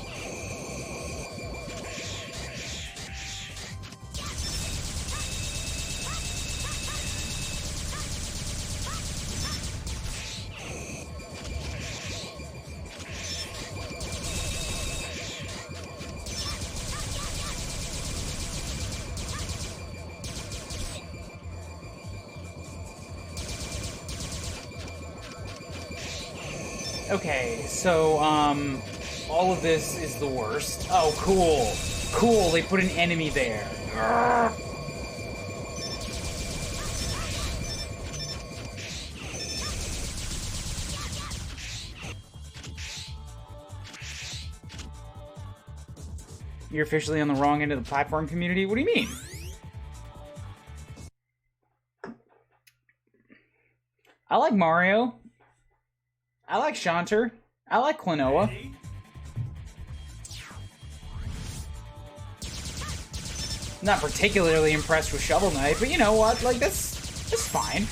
A: Okay, so, all of this is the worst. Oh, cool. Cool, they put an enemy there. Urgh. You're officially on the wrong end of the platform, community? What do you mean? I like Mario. I like Shantae. I like Klonoa. Not particularly impressed with Shovel Knight, but you know what? Like, that's fine.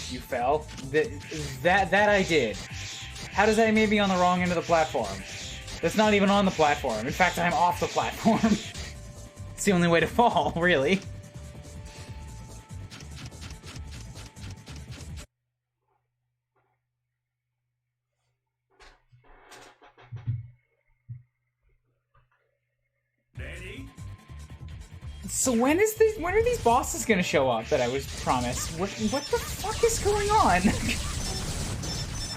A: You fell? That I did. How does that make me on the wrong end of the platform? That's not even on the platform. In fact, I'm off the platform. It's the only way to fall, really.
B: Ready?
A: So when are these bosses gonna show up that I was promised? What the fuck is going on?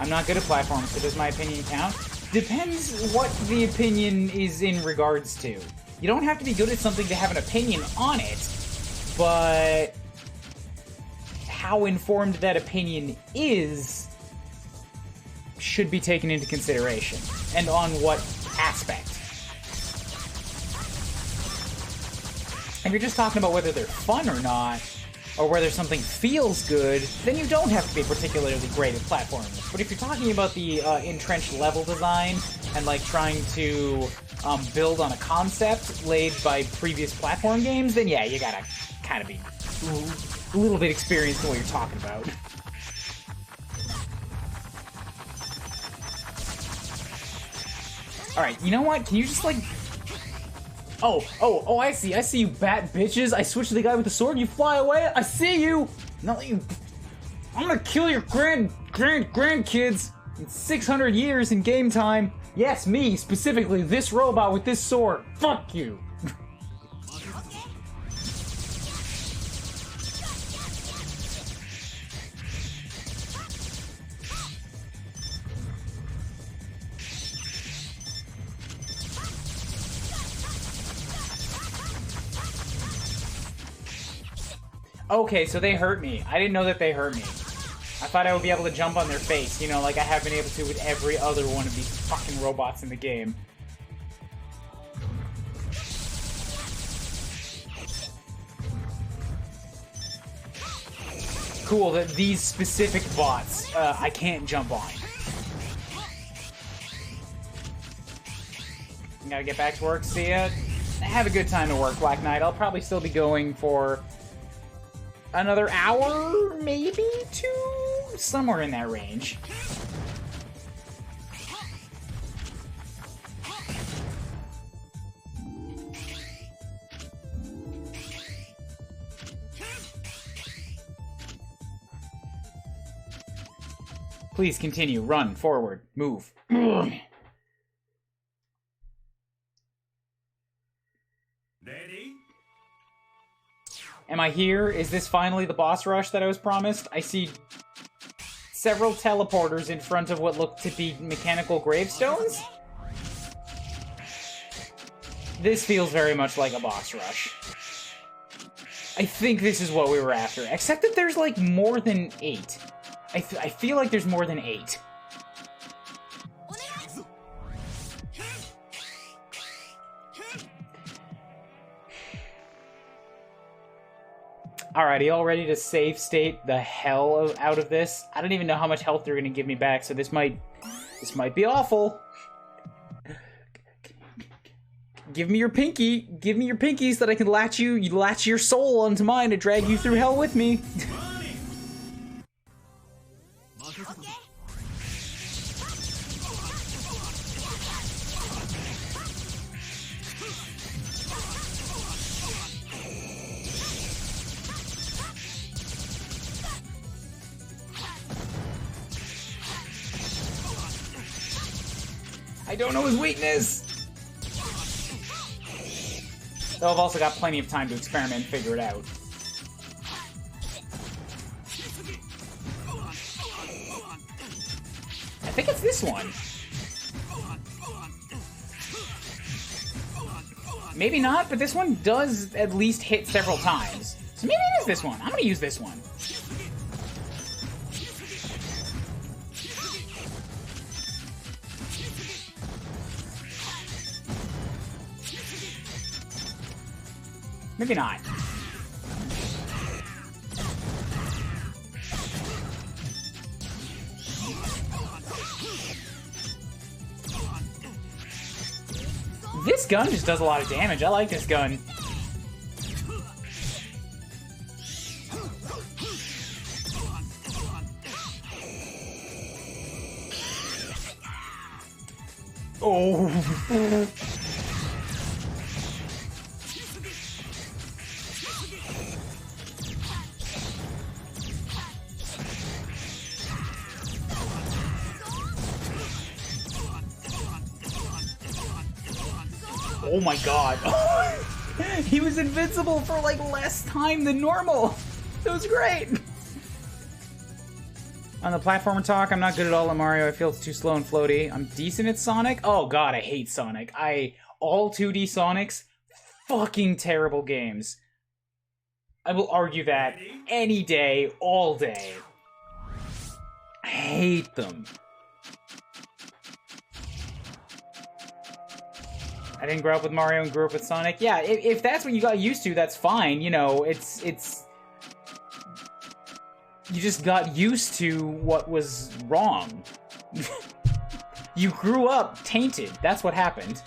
A: I'm not good at platforms, so does my opinion count? Depends what the opinion is in regards to. You don't have to be good at something to have an opinion on it, but how informed that opinion is should be taken into consideration, and on what aspect. If you're just talking about whether they're fun or not, or whether something feels good, then you don't have to be particularly great at platformers. But if you're talking about the entrenched level design, and like trying to build on a concept laid by previous platform games, then yeah, you gotta kind of be a little bit experienced in what you're talking about. Alright, you know what? Can you just like... Oh, I see you, bat bitches. I switched to the guy with the sword, you fly away, I see you! No, you... I'm gonna kill your grandkids in 600 years in game time. Yes, me, specifically, this robot with this sword. Fuck you! Okay, so they hurt me. I didn't know that they hurt me. I thought I would be able to jump on their face, you know, like I have been able to with every other one of these fucking robots in the game. Cool that these specific bots, I can't jump on. Gotta get back to work, see ya. Have a good time at work, Black Knight. I'll probably still be going for another hour, maybe 2? Somewhere in that range. Please continue. Run. Forward. Move.
B: Ready?
A: Am I here? Is this finally the boss rush that I was promised? I see several teleporters in front of what look to be mechanical gravestones? This feels very much like a boss rush. I think this is what we were after, except that there's like more than 8. I feel like there's more than 8. Alright, y'all ready to save state the hell out of this? I don't even know how much health they're gonna give me back, so this might be awful. Give me your pinky. Give me your pinky so that I can latch your soul onto mine to drag you through hell with me. I don't know his weakness! Though I've also got plenty of time to experiment and figure it out. I think it's this one. Maybe not, but this one does at least hit several times. So maybe it is this one. I'm gonna use this one. Maybe not. This gun just does a lot of damage. I like this gun. Oh. Oh my god. He was invincible for like less time than normal. It was great. On the platformer talk, I'm not good at all at Mario. I feel it's too slow and floaty. I'm decent at Sonic. Oh god, I hate Sonic. All 2D Sonics, fucking terrible games. I will argue that any day, all day. I hate them. I didn't grow up with Mario and grew up with Sonic. Yeah, if that's what you got used to, that's fine. You know, it's... You just got used to what was wrong. You grew up tainted. That's what happened.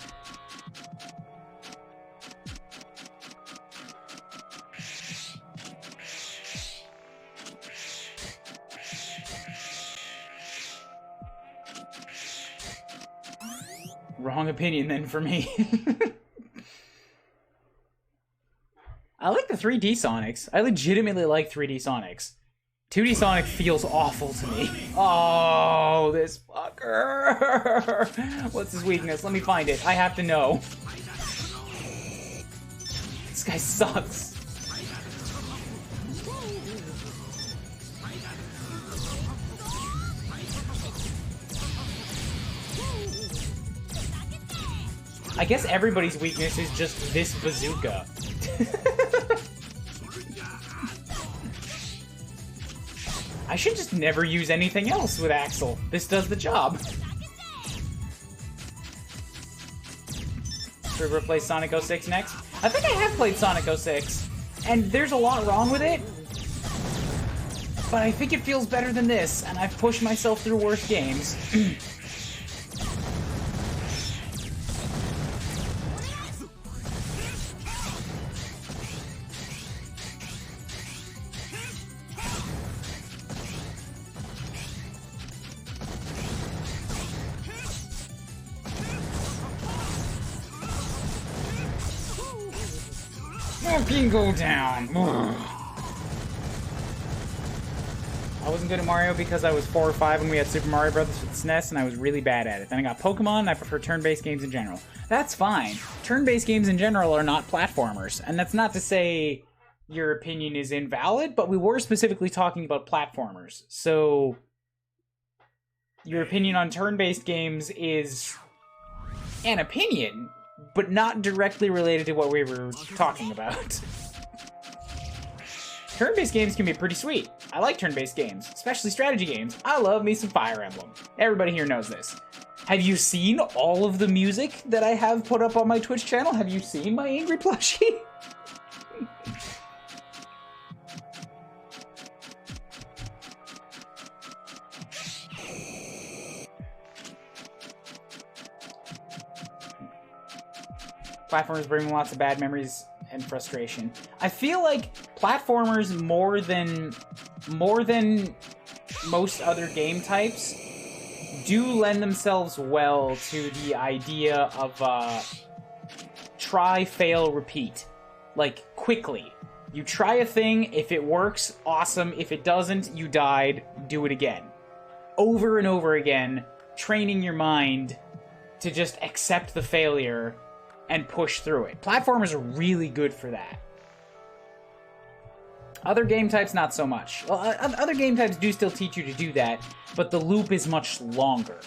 A: Wrong opinion then for me. I like the 3D Sonics. I legitimately like 3D Sonics. 2D Sonic feels awful to me. Oh, this fucker. What's his weakness? Let me find it. I have to know. This guy sucks. I guess everybody's weakness is just this bazooka. I should just never use anything else with Axel. This does the job. Kuuribro plays Sonic 06 next. I think I have played Sonic 06, and there's a lot wrong with it, but I think it feels better than this, and I've pushed myself through worse games. Fucking go down. Ugh. I wasn't good at Mario because I was 4 or 5 when we had Super Mario Bros. With SNES, and I was really bad at it. Then I got Pokemon, and I prefer turn-based games in general. That's fine. Turn-based games in general are not platformers, and that's not to say your opinion is invalid, but we were specifically talking about platformers. So your opinion on turn-based games is an opinion, but not directly related to what we were talking about. Turn-based games can be pretty sweet. I like turn-based games, especially strategy games. I love me some Fire Emblem. Everybody here knows this. Have you seen all of the music that I have put up on my Twitch channel? Have you seen my angry plushie? Platformers bring lots of bad memories and frustration. I feel like platformers more than most other game types do lend themselves well to the idea of try, fail, repeat. Like, quickly. You try a thing, if it works, awesome. If it doesn't, you died, do it again. Over and over again, training your mind to just accept the failure and push through it. Platformers are really good for that. Other game types, not so much. Well, other game types do still teach you to do that, but the loop is much longer.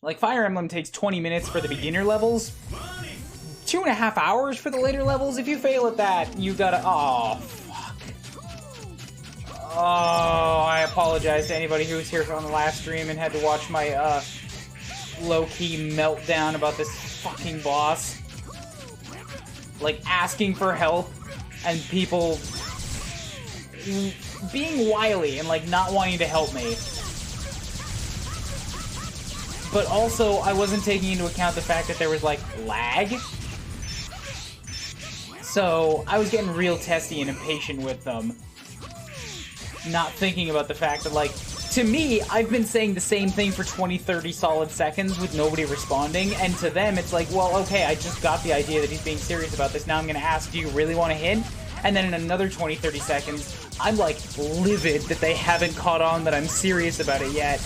A: Like, Fire Emblem takes 20 minutes for the beginner levels, 2.5 hours for the later levels. If you fail at that, you gotta... Oh, fuck. Oh, I apologize to anybody who was here on the last stream and had to watch my, low-key meltdown about this fucking boss. Like, asking for help, and people being wily and, like, not wanting to help me. But also, I wasn't taking into account the fact that there was, like, lag. So, I was getting real testy and impatient with them. Not thinking about the fact that, like, to me, I've been saying the same thing for 20, 30 solid seconds with nobody responding, and to them, it's like, well, okay, I just got the idea that he's being serious about this, now I'm gonna ask, do you really want to hit? And then in another 20, 30 seconds, I'm, like, livid that they haven't caught on that I'm serious about it yet.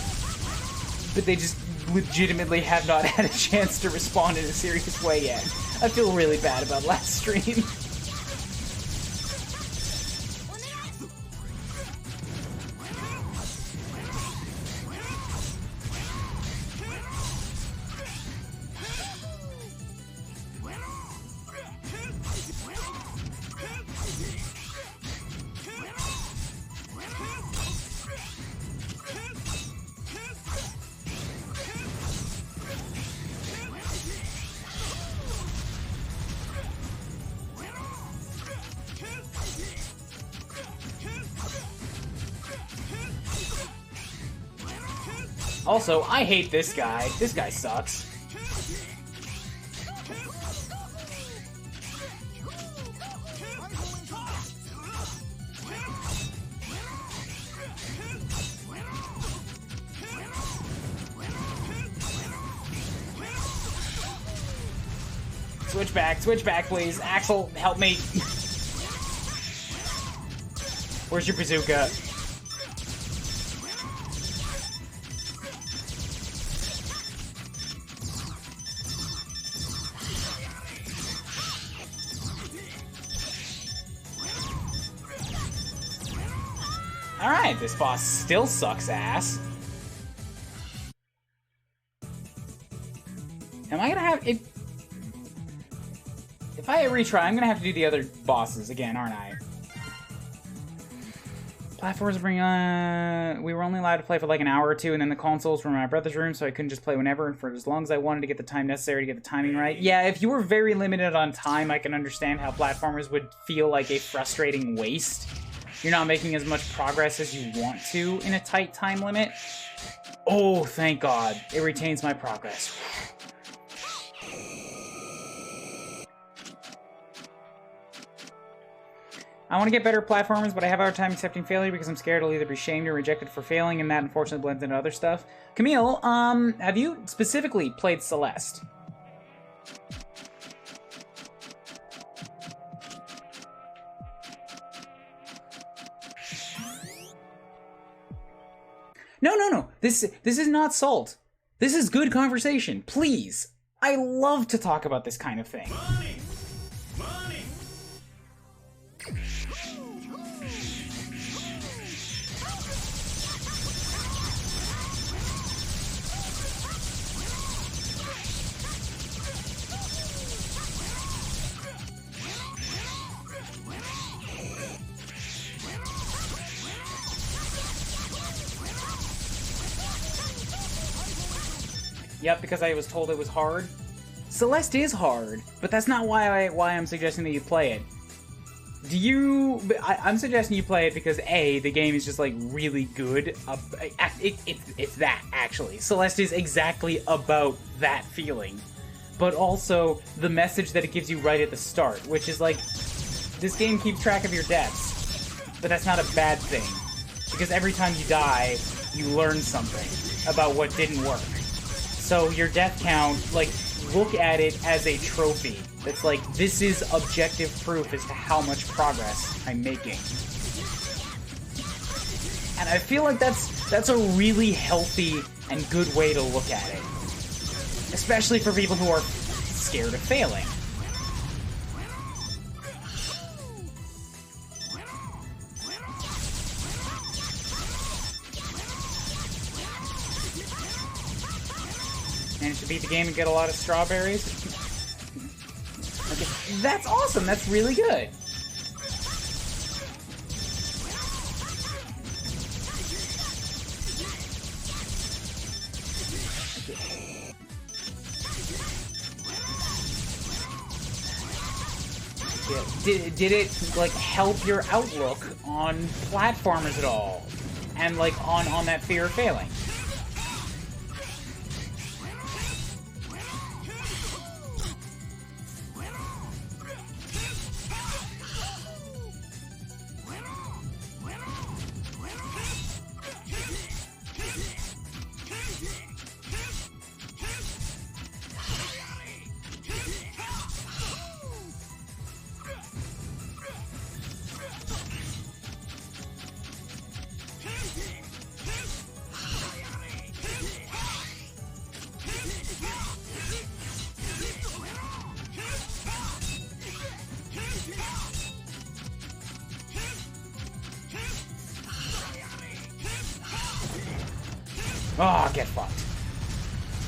A: But they just legitimately have not had a chance to respond in a serious way yet. I feel really bad about last stream. Also, I hate this guy. This guy sucks. Switch back, please. Axel, help me. Where's your bazooka? Alright, this boss still sucks ass. Am I gonna have it? If I retry, I'm gonna have to do the other bosses again, aren't I? Platforms bring on... We were only allowed to play for like an hour or two, and then the consoles were in my brother's room, so I couldn't just play whenever, and for as long as I wanted to get the time necessary to get the timing right. Yeah, if you were very limited on time, I can understand how platformers would feel like a frustrating waste. You're not making as much progress as you want to in a tight time limit. Oh, thank God. It retains my progress. I want to get better at platformers, but I have a hard time accepting failure because I'm scared I'll either be shamed or rejected for failing, and that unfortunately blends into other stuff. Camille, have you specifically played Celeste? No. This is not salt. This is good conversation. Please. I love to talk about this kind of thing.
B: Money!
A: Yep, because I was told it was hard. Celeste is hard, but that's not why I'm suggesting that you play it. I'm suggesting you play it because A, the game is just like really good. It's that, actually. Celeste is exactly about that feeling. But also the message that it gives you right at the start, which is like, this game keeps track of your deaths. But that's not a bad thing. Because every time you die, you learn something about what didn't work. So your death count, like, look at it as a trophy. That's like, this is objective proof as to how much progress I'm making. And I feel like that's a really healthy and good way to look at it. Especially for people who are scared of failing. Managed to beat the game and get a lot of strawberries. Okay. That's awesome. That's really good. Okay. Did it like help your outlook on platformers at all? And like on that fear of failing? Oh, get fucked.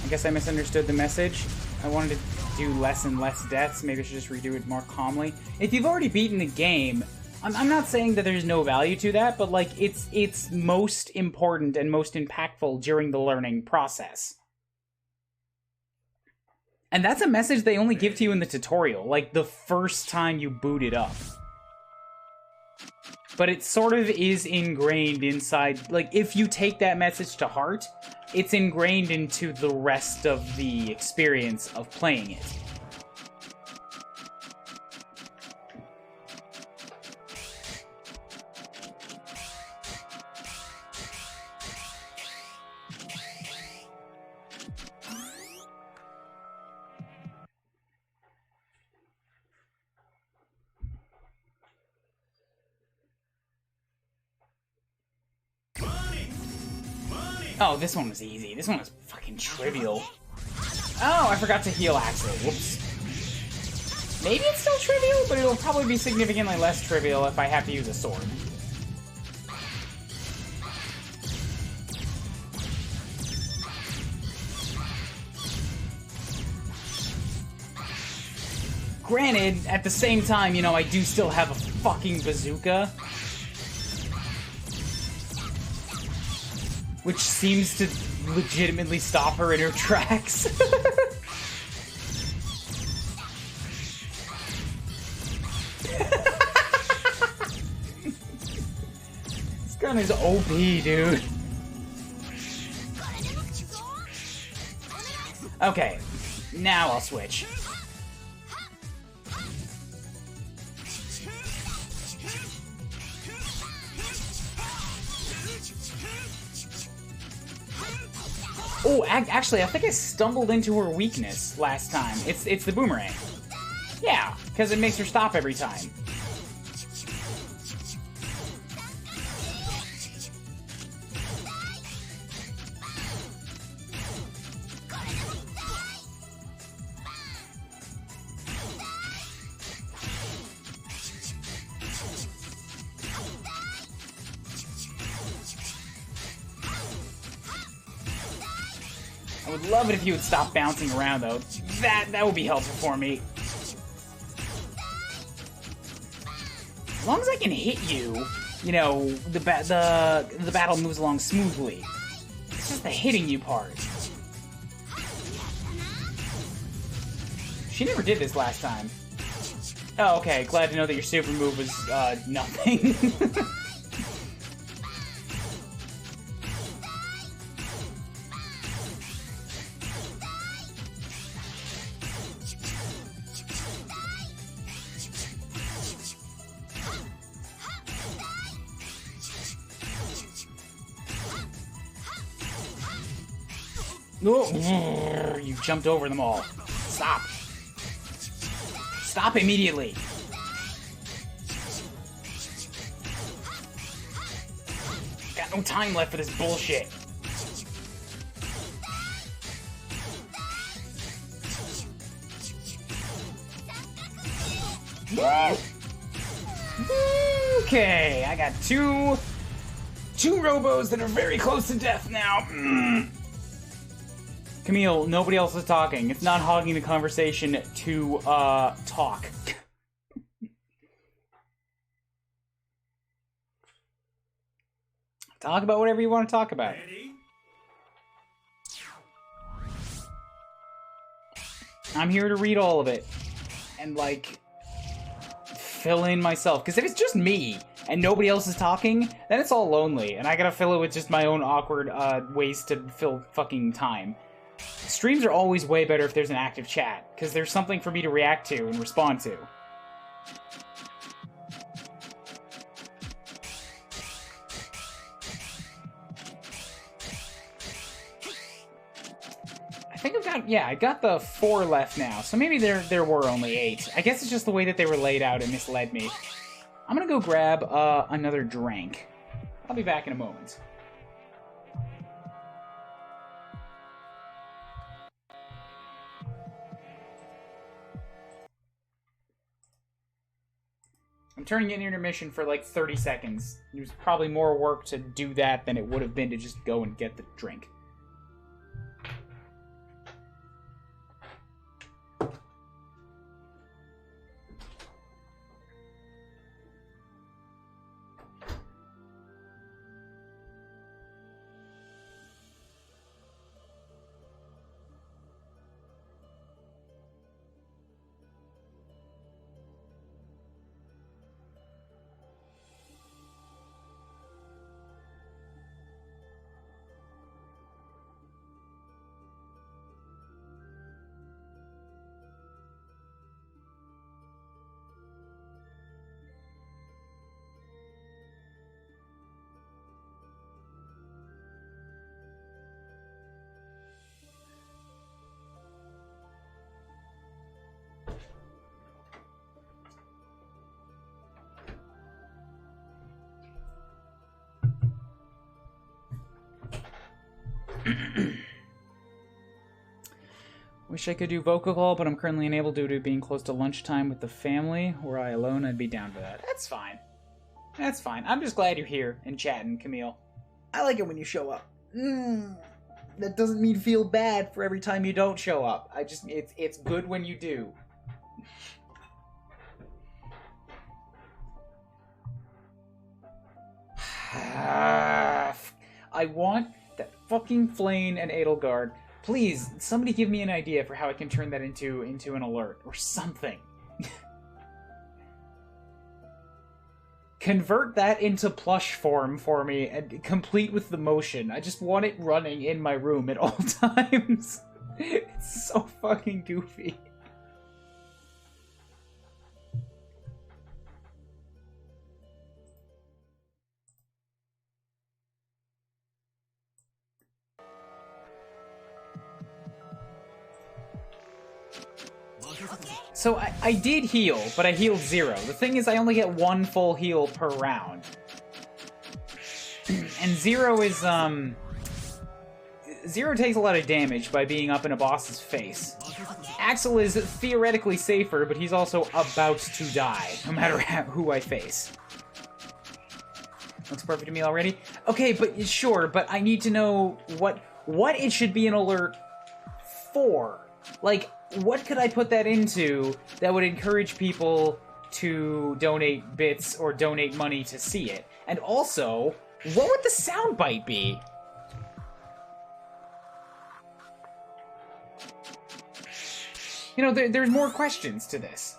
A: I guess I misunderstood the message. I wanted to do less and less deaths. Maybe I should just redo it more calmly. If you've already beaten the game, I'm not saying that there's no value to that, but like it's most important and most impactful during the learning process. And that's a message they only give to you in the tutorial, like the first time you boot it up. But it sort of is ingrained inside, like, if you take that message to heart, it's ingrained into the rest of the experience of playing it. Oh, this one was easy. This one was fucking trivial. Oh, I forgot to heal Axel. Whoops. Maybe it's still trivial, but it'll probably be significantly less trivial if I have to use a sword. Granted, at the same time, you know, I do still have a fucking bazooka. Which seems to legitimately stop her in her tracks. This gun is OP, dude. Okay, now I'll switch. Oh, actually, I think I stumbled into her weakness last time. It's the boomerang. Yeah, because it makes her stop every time. I would love it if you would stop bouncing around, though. That would be helpful for me. As long as I can hit you, you know, the battle moves along smoothly. It's just the hitting you part. She never did this last time. Oh, okay. Glad to know that your super move was, nothing. No, you jumped over them all. Stop. Stop immediately. Got no time left for this bullshit. Okay, I got two robos that are very close to death now. Camille, nobody else is talking. It's not hogging the conversation to talk. Talk about whatever you want to talk about.
B: Ready?
A: I'm here to read all of it and like fill in myself, because if it's just me and nobody else is talking, then it's all lonely and I gotta fill it with just my own awkward ways to fill fucking time. Streams are always way better if there's an active chat, because there's something for me to react to and respond to. I think I got the 4 left now, so maybe there were only 8. I guess it's just the way that they were laid out and misled me. I'm gonna go grab another drink. I'll be back in a moment. I'm turning in intermission for like 30 seconds. It was probably more work to do that than it would have been to just go and get the drink. Wish I could do vocal call, but I'm currently unable due to being close to lunchtime with the family. Were I alone, I'd be down for that. That's fine. That's fine. I'm just glad you're here and chatting, Camille. I like it when you show up. That doesn't mean feel bad for every time you don't show up. It's good when you do. I want that fucking Flame and Edelgard. Please, somebody give me an idea for how I can turn that into an alert or something. Convert that into plush form for me and complete with the motion. I just want it running in my room at all times. It's so fucking goofy. So I did heal, but I healed 0. The thing is, I only get 1 full heal per round. And 0 is, 0 takes a lot of damage by being up in a boss's face. Axel is theoretically safer, but he's also about to die, no matter who I face. Looks perfect to me already. Okay, but sure, but I need to know what it should be an alert for. Like, what could I put that into that would encourage people to donate bits or donate money to see it? And also, what would the soundbite be? You know, there's more questions to this.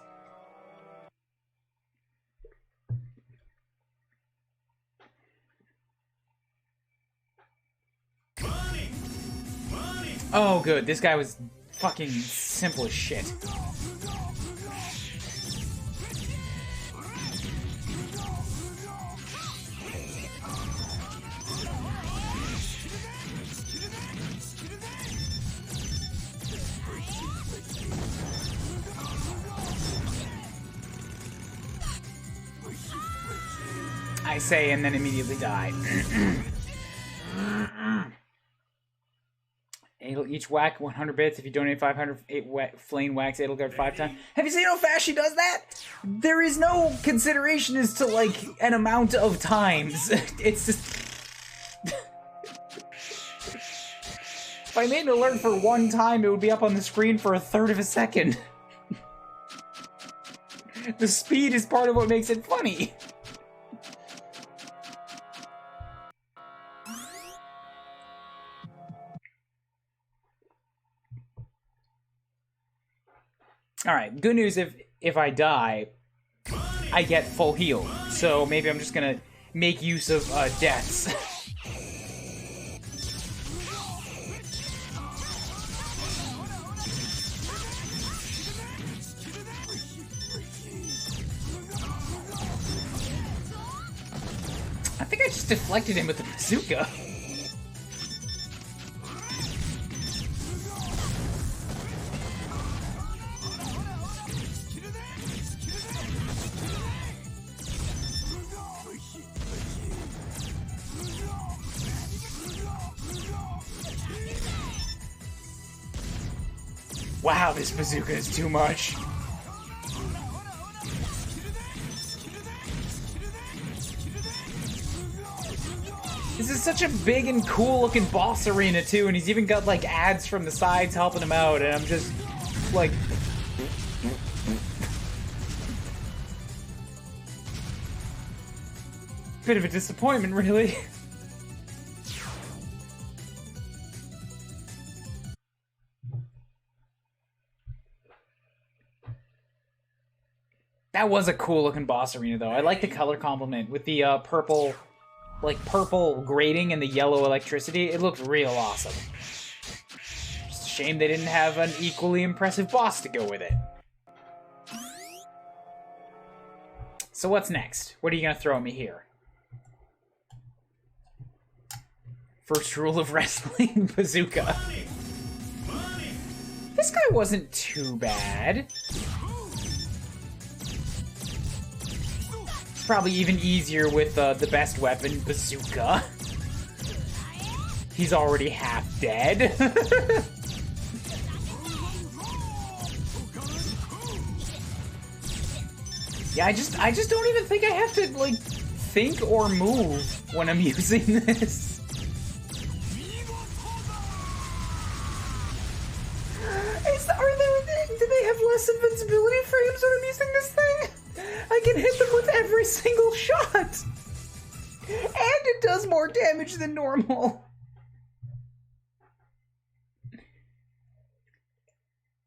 A: Oh, good. This guy was fucking simple as shit. I say, and then immediately die. It'll each whack 100 bits. If you donate 500, flame wax Edelgard 5 times. Have you seen how fast she does that? There is no consideration as to, like, an amount of times. It's just... If I made an alert for one time, it would be up on the screen for 1/3 of a second. The speed is part of what makes it funny. Alright, good news, if I die, I get full heal. So maybe I'm just gonna make use of deaths. I think I just deflected him with the bazooka. Wow, this bazooka is too much. This is such a big and cool looking boss arena too, and he's even got like ads from the sides helping him out, and I'm just like... Bit of a disappointment, really. That was a cool looking boss arena though. I like the color complement with the purple, like purple grating and the yellow electricity. It looked real awesome. Just a shame they didn't have an equally impressive boss to go with it. So what's next? What are you gonna throw at me here? First rule of wrestling, bazooka. This guy wasn't too bad. It's probably even easier with the best weapon, bazooka. He's already half dead. Yeah, I just don't even think I have to, like, think or move when I'm using this. Do they have less invincibility frames when I'm using this thing? I can hit them with every single shot! And it does more damage than normal.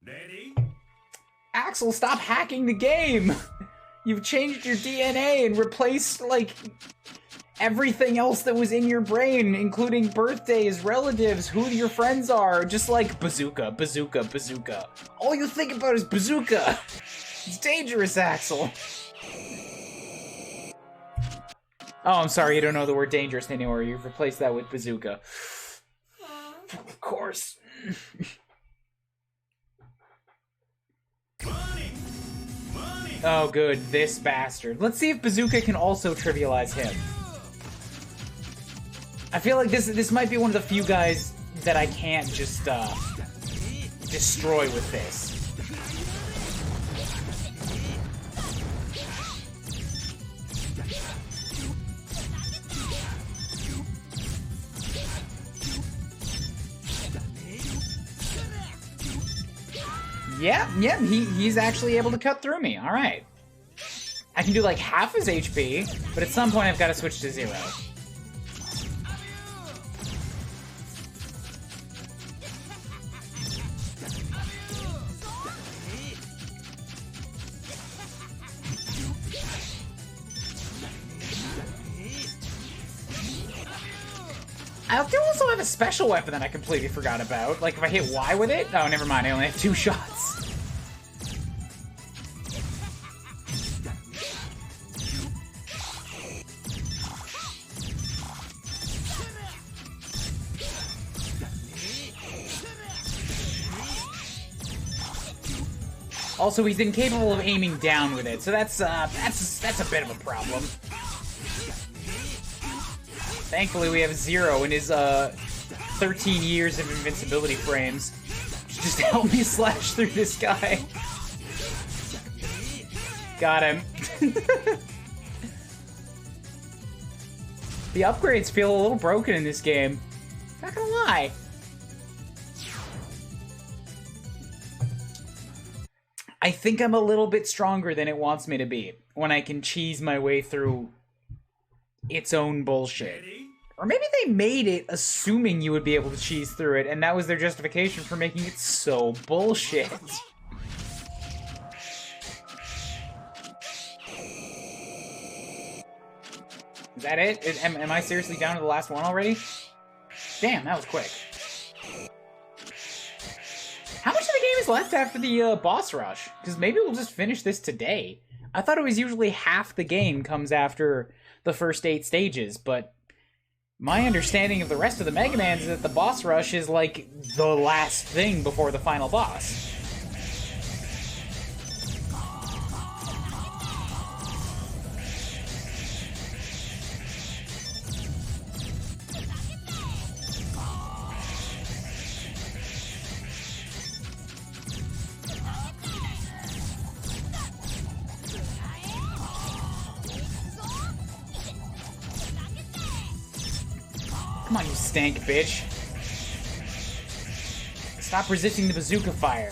B: Ready?
A: Axel, stop hacking the game! You've changed your DNA and replaced, like, everything else that was in your brain, including birthdays, relatives, who your friends are, just like bazooka, bazooka, bazooka. All you think about is bazooka! It's dangerous, Axel! Oh, I'm sorry, you don't know the word dangerous anymore. You've replaced that with bazooka. Of course. Oh, good, this bastard. Let's see if bazooka can also trivialize him. I feel like this might be one of the few guys that I can't just destroy with this. Yeah, he's actually able to cut through me. All right. I can do like half his HP, but at some point I've got to switch to 0. I do also have a special weapon that I completely forgot about. Like, if I hit Y with it... Oh, never mind. I only have 2 shots. Also, he's incapable of aiming down with it, so that's a bit of a problem. Thankfully, we have 0 in his 13 years of invincibility frames. Just help me slash through this guy. Got him. The upgrades feel a little broken in this game. Not gonna lie. I think I'm a little bit stronger than it wants me to be when I can cheese my way through its own bullshit. Or maybe they made it assuming you would be able to cheese through it, and that was their justification for making it so bullshit. Is that it? Am I seriously down to the last one already? Damn, that was quick. How much of the game is left after the boss rush? Because maybe we'll just finish this today. I thought it was usually half the game comes after the first 8 stages, but my understanding of the rest of the Mega Man is that the boss rush is like the last thing before the final boss. Come on, you stank bitch. Stop resisting the bazooka fire.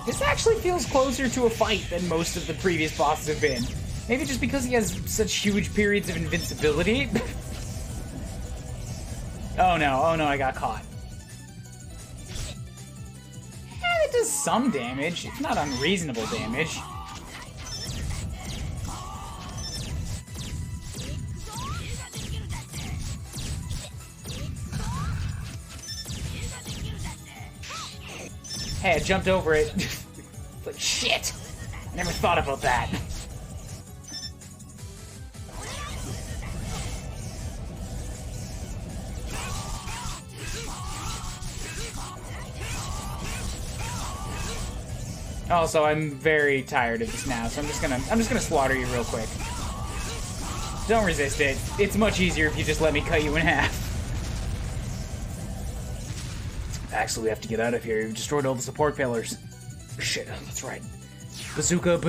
A: This actually feels closer to a fight than most of the previous bosses have been. Maybe just because he has such huge periods of invincibility? Oh no, I got caught. It does some damage. It's not unreasonable damage. Hey, I jumped over it. Like, shit! Never thought about that. Also, I'm very tired of this now, so I'm just gonna slaughter you real quick. Don't resist it. It's much easier if you just let me cut you in half. Actually, we have to get out of here. You've destroyed all the support pillars. Shit, that's right. Bazooka.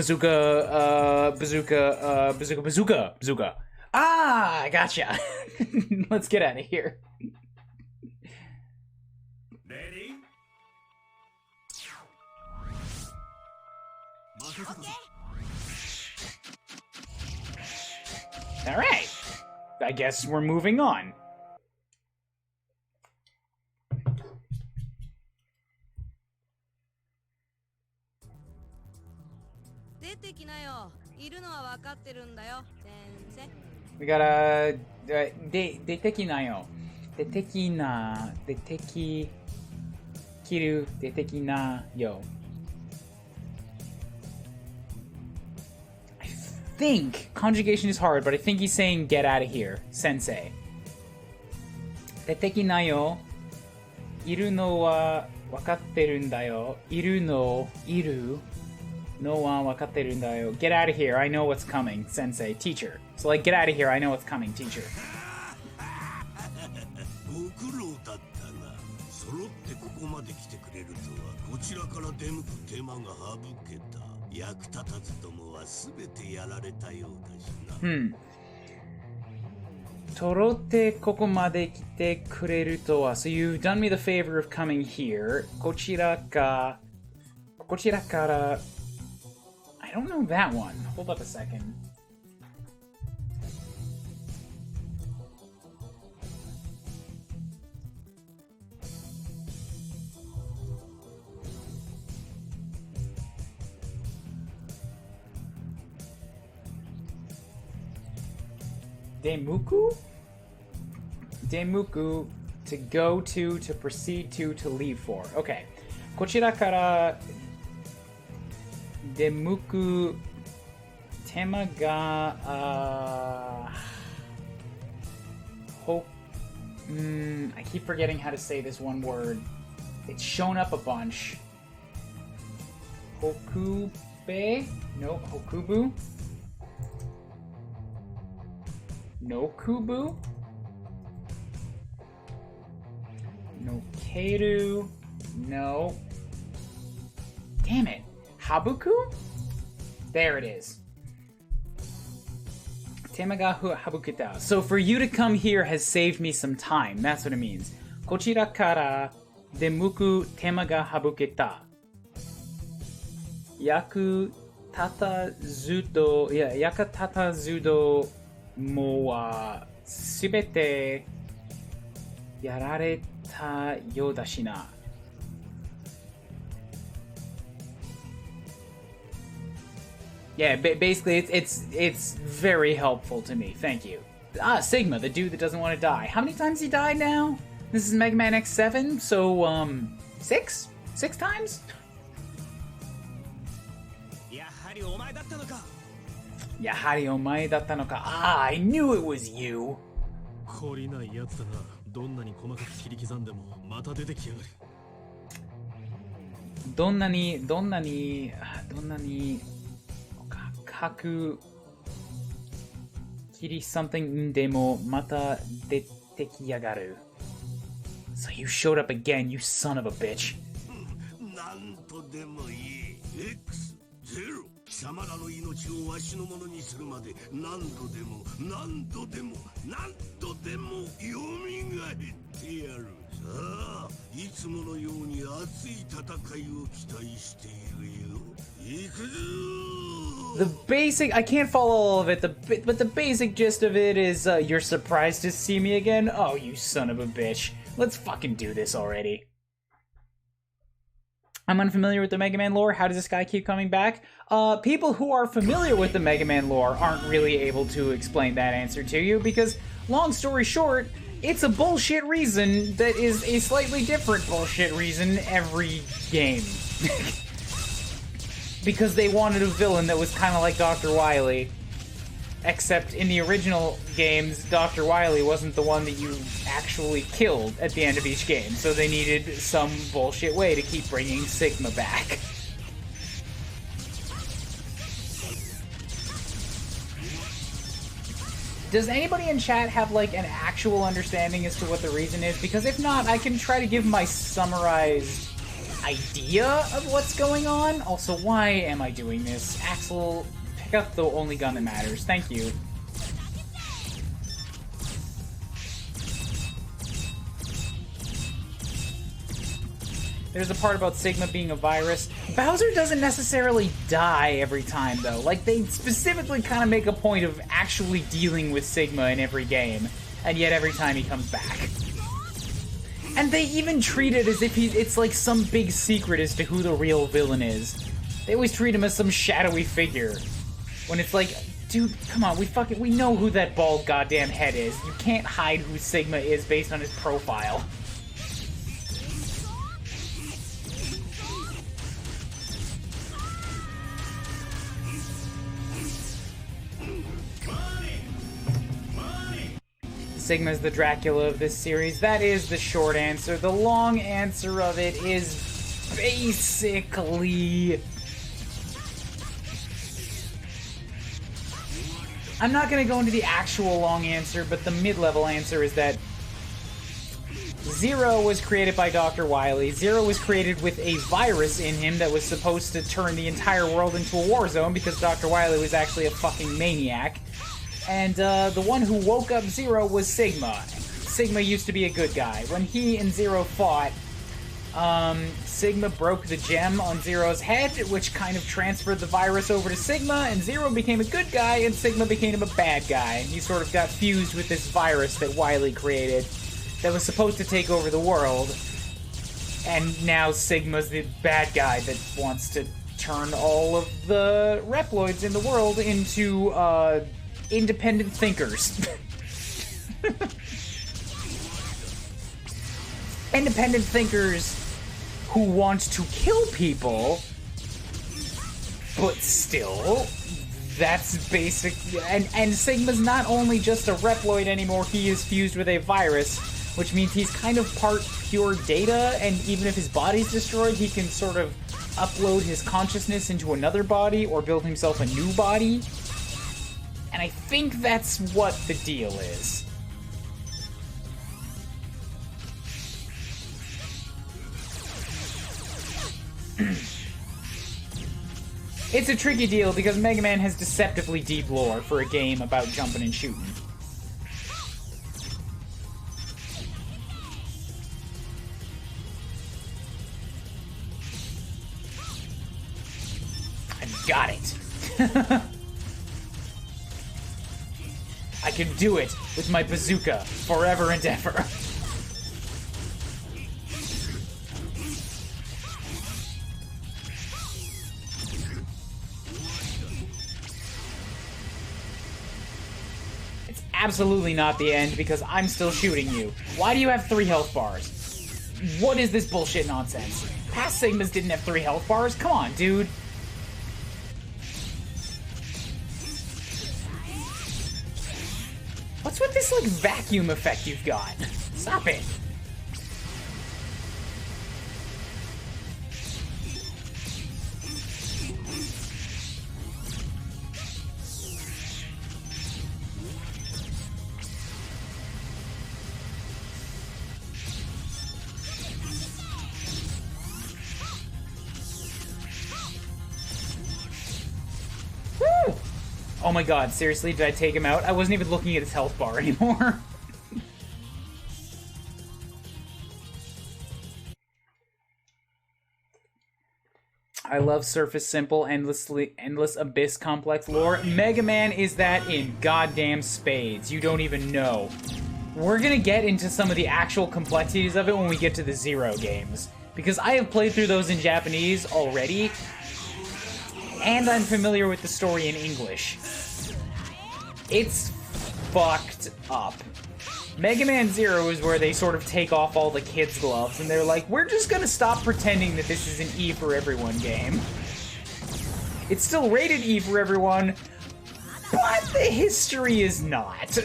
A: Ah, I gotcha. Let's get out of here.
B: Ready?
A: All right. I guess we're moving on. We got a deteki nayo. Deteki kiru deteki na yo. I think conjugation is hard, but I think he's saying get out of here, sensei. Deteki nayo. Iru no wa wakatteru nda yo. Iru no wa wakatteru nda yo. Get out of here, I know what's coming, sensei, teacher. So like, get out of here, I know what's coming, teacher. Torotte koko made kite kureru to wa. So you've done me the favor of coming here. Kochira kara. I don't know that one. Hold up a second. Demuku To go to proceed to leave for. Okay. こちらから出向く手間が、I keep forgetting how to say this one word. It's shown up a bunch. Hokube? No, Hokubu? Nokubu? Nokeru? No. Damn it. Habuku? There it is. Temaga habukita. So for you to come here has saved me some time. That's what it means. Kochira kara demuku temaga habukita. Yaku tata zudo. Yeah, yakatata zudo mo wa subete yarareta yodashina. Yeah, basically, it's very helpful to me. Thank you. Ah, Sigma, the dude that doesn't want to die. How many times he died now? This is Mega Man X7, so 6? 6 times? Yahari omae datta no ka. Ah, I knew it was you.
B: 懲りないやつだな。どんなに細かく切り刻んでもまた出てきやがる。
A: どんなにKaku Kiri something demo mata detekiyagaru. So you showed up again, you son of a bitch.
B: なんとでもいい。X ゼロ。貴様らの命をわしのものにするまで何度でも何度でも何度でも蘇ってやる。さあ、いつものように熱い戦いを期待しているよ。行くぞ。
A: The basic, I can't follow all of it, but the basic gist of it is you're surprised to see me again? Oh, you son of a bitch. Let's fucking do this already. I'm unfamiliar with the Mega Man lore. How does this guy keep coming back? People who are familiar with the Mega Man lore aren't really able to explain that answer to you because, long story short, it's a bullshit reason that is a slightly different bullshit reason every game. Because they wanted a villain that was kind of like Dr. Wily. Except in the original games, Dr. Wily wasn't the one that you actually killed at the end of each game, so they needed some bullshit way to keep bringing Sigma back. Does anybody in chat have, like, an actual understanding as to what the reason is? Because if not, I can try to give my summarized idea of what's going on. Also, why am I doing this? Axel, pick up the only gun that matters. Thank you. There's a part about Sigma being a virus. Bowser doesn't necessarily die every time, though. Like, they specifically kind of make a point of actually dealing with Sigma in every game, and yet every time he comes back. And they even treat it as if it's like some big secret as to who the real villain is. They always treat him as some shadowy figure. When it's like, dude, come on, we know who that bald goddamn head is. You can't hide who Sigma is based on his profile. Sigma's the Dracula of this series. That is the short answer. The long answer of it is basically... I'm not going to go into the actual long answer, but the mid-level answer is that Zero was created by Dr. Wily. Zero was created with a virus in him that was supposed to turn the entire world into a war zone because Dr. Wily was actually a fucking maniac. And the one who woke up Zero was Sigma. Sigma used to be a good guy. When he and Zero fought, Sigma broke the gem on Zero's head, which kind of transferred the virus over to Sigma, and Zero became a good guy, and Sigma became a bad guy. He sort of got fused with this virus that Wily created that was supposed to take over the world. And now Sigma's the bad guy that wants to turn all of the Reploids in the world into, independent thinkers. independent thinkers who want to kill people, but still, that's basic. And Sigma's not only just a Reploid anymore, he is fused with a virus, which means he's kind of part pure data, and even if his body's destroyed, he can sort of upload his consciousness into another body or build himself a new body. And I think that's what the deal is. It's a tricky deal because Mega Man has deceptively deep lore for a game about jumping and shooting. I got it. I can do it with my bazooka forever and ever. Absolutely not the end, because I'm still shooting you. Why do you have 3 health bars? What is this bullshit nonsense? Past Sigmas didn't have 3 health bars? Come on, dude. What's with this, like, vacuum effect you've got? Stop it. Oh my god, seriously, did I take him out? I wasn't even looking at his health bar anymore. I love surface simple, endless abyss complex lore. Mega Man is that in goddamn spades. You don't even know. We're gonna get into some of the actual complexities of it when we get to the Zero games, because I have played through those in Japanese already, and I'm familiar with the story in English. It's fucked up. Mega Man Zero is where they sort of take off all the kids' gloves, and they're like, we're just gonna stop pretending that this is an E for everyone game. It's still rated E for everyone, but the history is not.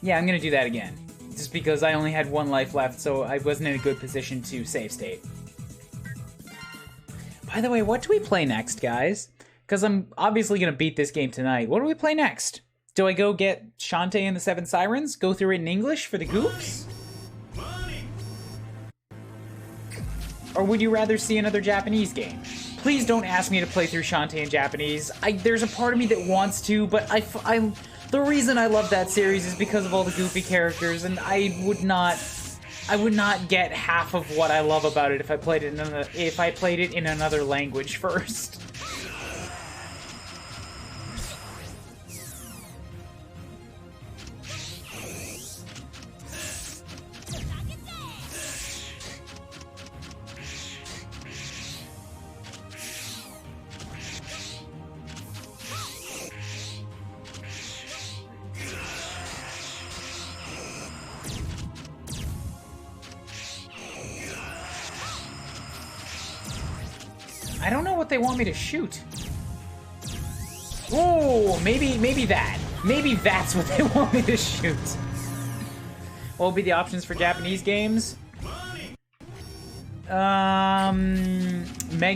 A: Yeah, I'm gonna do that again. Just because I only had 1 life left, so I wasn't in a good position to save state. By the way, what do we play next, guys? Because I'm obviously going to beat this game tonight. What do we play next? Do I go get Shantae and the 7 Sirens? Go through it in English for the goofs? Or would you rather see another Japanese game? Please don't ask me to play through Shantae in Japanese. There's a part of me that wants to, but the reason I love that series is because of all the goofy characters, and I would not get half of what I love about it if I played it in another language first. I don't know what they want me to shoot. Oh, maybe that. Maybe that's what they want me to shoot. What will be the options for Japanese games? Mega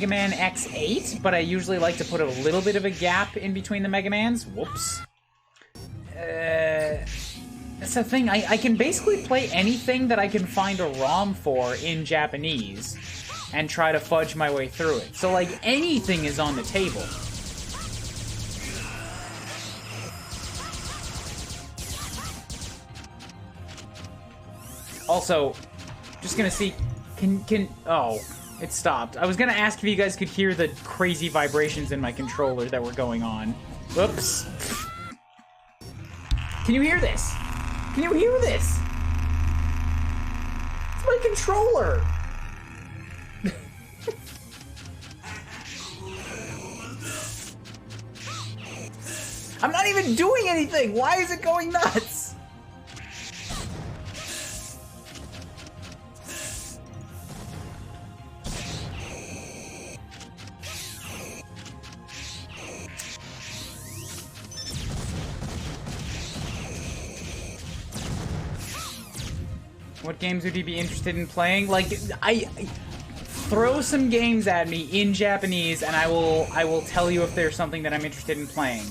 A: Man X8, but I usually like to put a little bit of a gap in between the Mega Mans. Whoops. That's the thing. I can basically play anything that I can find a ROM for in Japanese and try to fudge my way through it. So, like, anything is on the table. Also, just gonna see, oh, it stopped. I was gonna ask if you guys could hear the crazy vibrations in my controller that were going on. Whoops. Can you hear this? Can you hear this? It's my controller. I'm not even doing anything! Why is it going nuts? What games would you be interested in playing? Like, I throw some games at me in Japanese, and I will tell you if there's something that I'm interested in playing.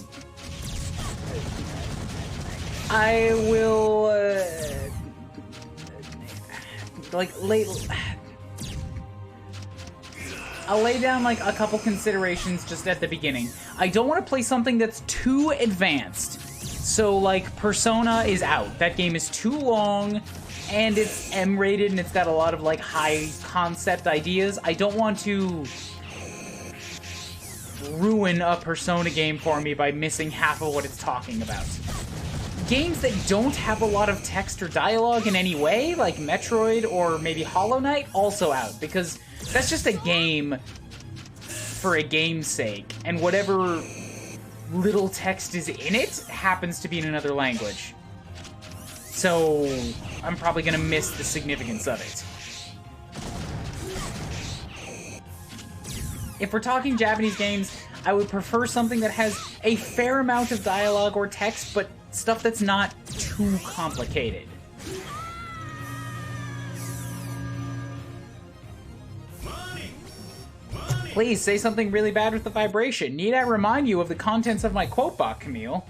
A: I will I'll lay down like a couple considerations just at the beginning. I don't want to play something that's too advanced. So like Persona is out. That game is too long. And it's M-rated, and it's got a lot of, like, high-concept ideas. I don't want to ruin a Persona game for me by missing half of what it's talking about. Games that don't have a lot of text or dialogue in any way, like Metroid or maybe Hollow Knight, also out. Because that's just a game for a game's sake. And whatever little text is in it happens to be in another language. So I'm probably going to miss the significance of it. If we're talking Japanese games, I would prefer something that has a fair amount of dialogue or text, but stuff that's not too complicated. Please, say something really bad with the vibration. Need I remind you of the contents of my quote box, Camille?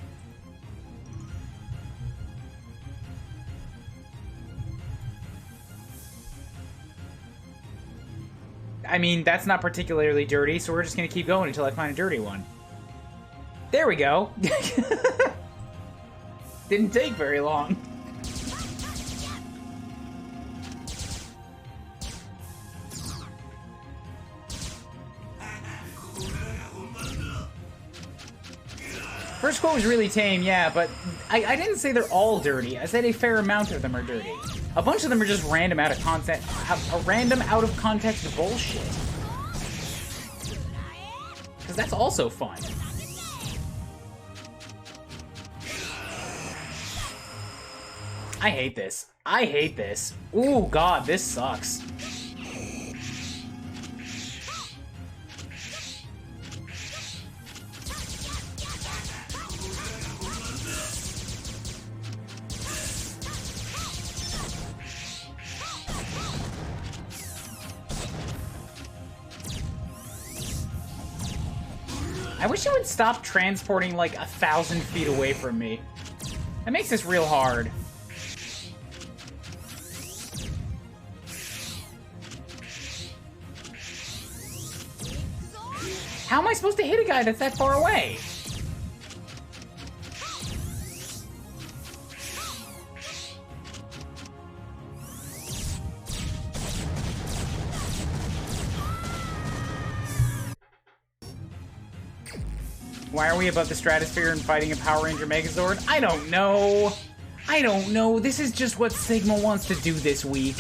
A: I mean, that's not particularly dirty, so we're just gonna keep going until I find a dirty one. There we go. Didn't take very long. First quote was really tame, yeah, but I didn't say they're all dirty. I said a fair amount of them are dirty. A bunch of them are just random out of context, bullshit. Because that's also fun. I hate this. I hate this. Ooh, God, this sucks. I wish it would stop transporting like 1,000 feet away from me. That makes this real hard. How am I supposed to hit a guy that's that far away? Why are we above the stratosphere and fighting a Power Ranger Megazord? I don't know. I don't know. This is just what Sigma wants to do this week.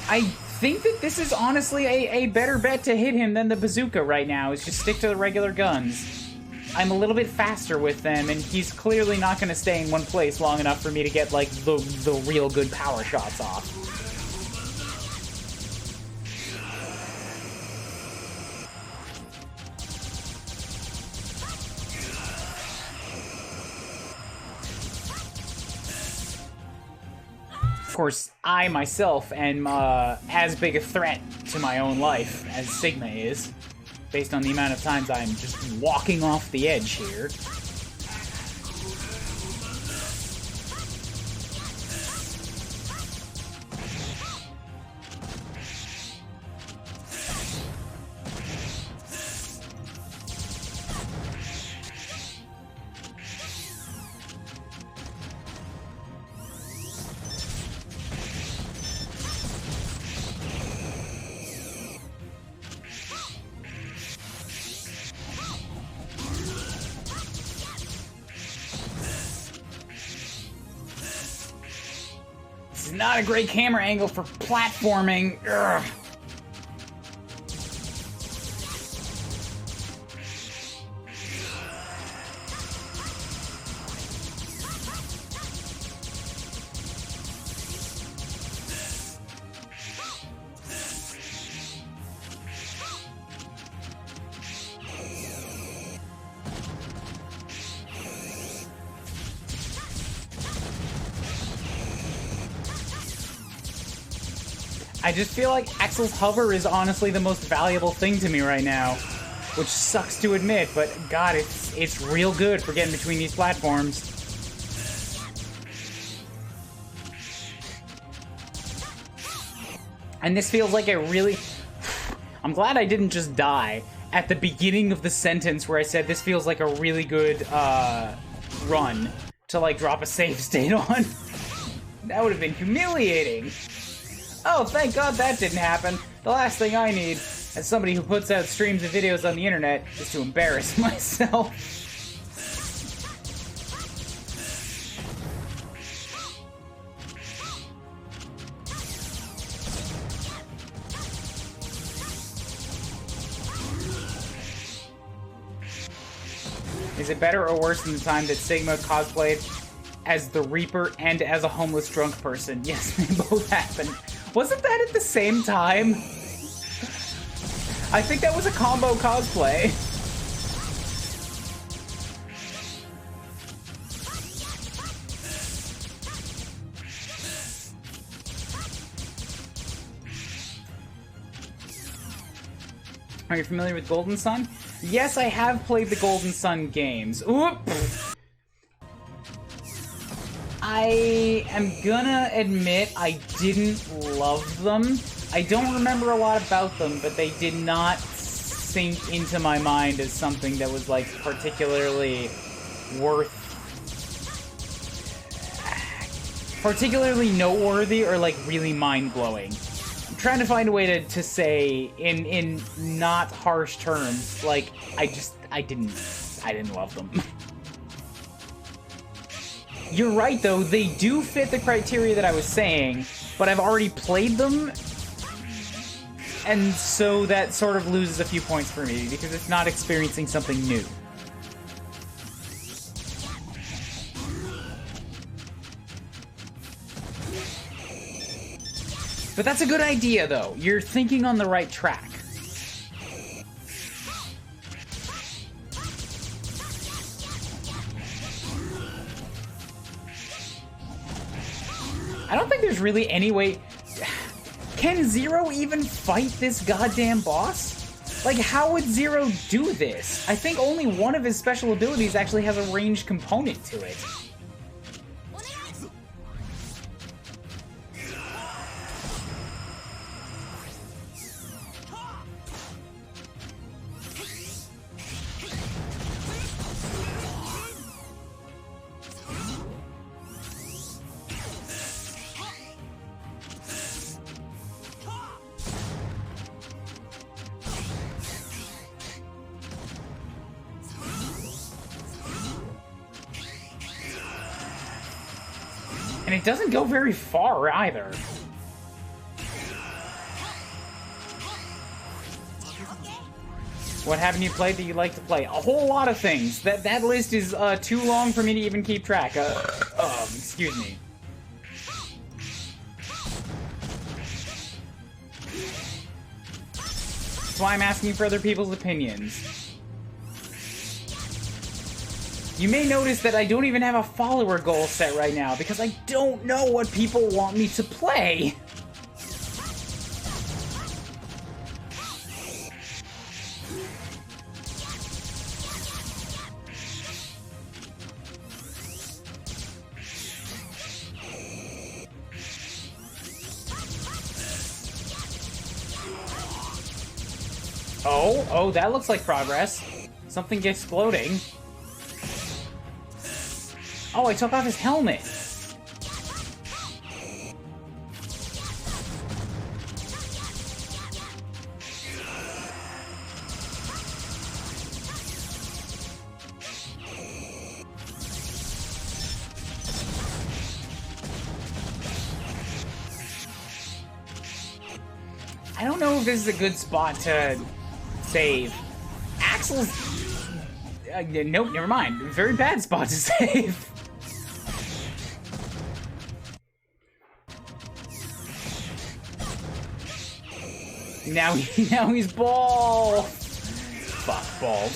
A: I think that this is honestly a better bet to hit him than the bazooka right now, is just stick to the regular guns. I'm a little bit faster with them, and he's clearly not going to stay in one place long enough for me to get, like, the real good power shots off. Of course, I myself am as big a threat to my own life as Sigma is, based on the amount of times I'm just walking off the edge here. Not a great camera angle for platforming. Ugh. I just feel like Axel's hover is honestly the most valuable thing to me right now. Which sucks to admit, but god, it's real good for getting between these platforms. And this feels like a really... I'm glad I didn't just die at the beginning of the sentence where I said this feels like a really good run to like drop a save state on. That would have been humiliating. Oh, thank God that didn't happen. The last thing I need, as somebody who puts out streams and videos on the internet, is to embarrass myself. Is it better or worse than the time that Sigma cosplayed as the Reaper and as a homeless drunk person? Yes, they both happened. Wasn't that at the same time? I think that was a combo cosplay. Are you familiar with Golden Sun? Yes, I have played the Golden Sun games. Oop! I am gonna admit I didn't love them. I don't remember a lot about them, but they did not sink into my mind as something that was, like, particularly particularly noteworthy or, like, really mind-blowing. I'm trying to find a way to say, in not harsh terms, like, I didn't love them. You're right, though, they do fit the criteria that I was saying, but I've already played them, and so that sort of loses a few points for me, because it's not experiencing something new. But that's a good idea, though. You're thinking on the right track. I don't think there's really any way... Can Zero even fight this goddamn boss? Like, how would Zero do this? I think only one of his special abilities actually has a ranged component to it. And it doesn't go very far, either. What haven't you played that you like to play? A whole lot of things. That list is too long for me to even keep track. Excuse me. That's why I'm asking for other people's opinions. You may notice that I don't even have a follower goal set right now, because I don't know what people want me to play. Oh, that looks like progress. Something exploding. Oh, I took off his helmet. I don't know if this is a good spot to save. Axel's... nope, never mind. Very bad spot to save. Now he's bald. Fuck, bald.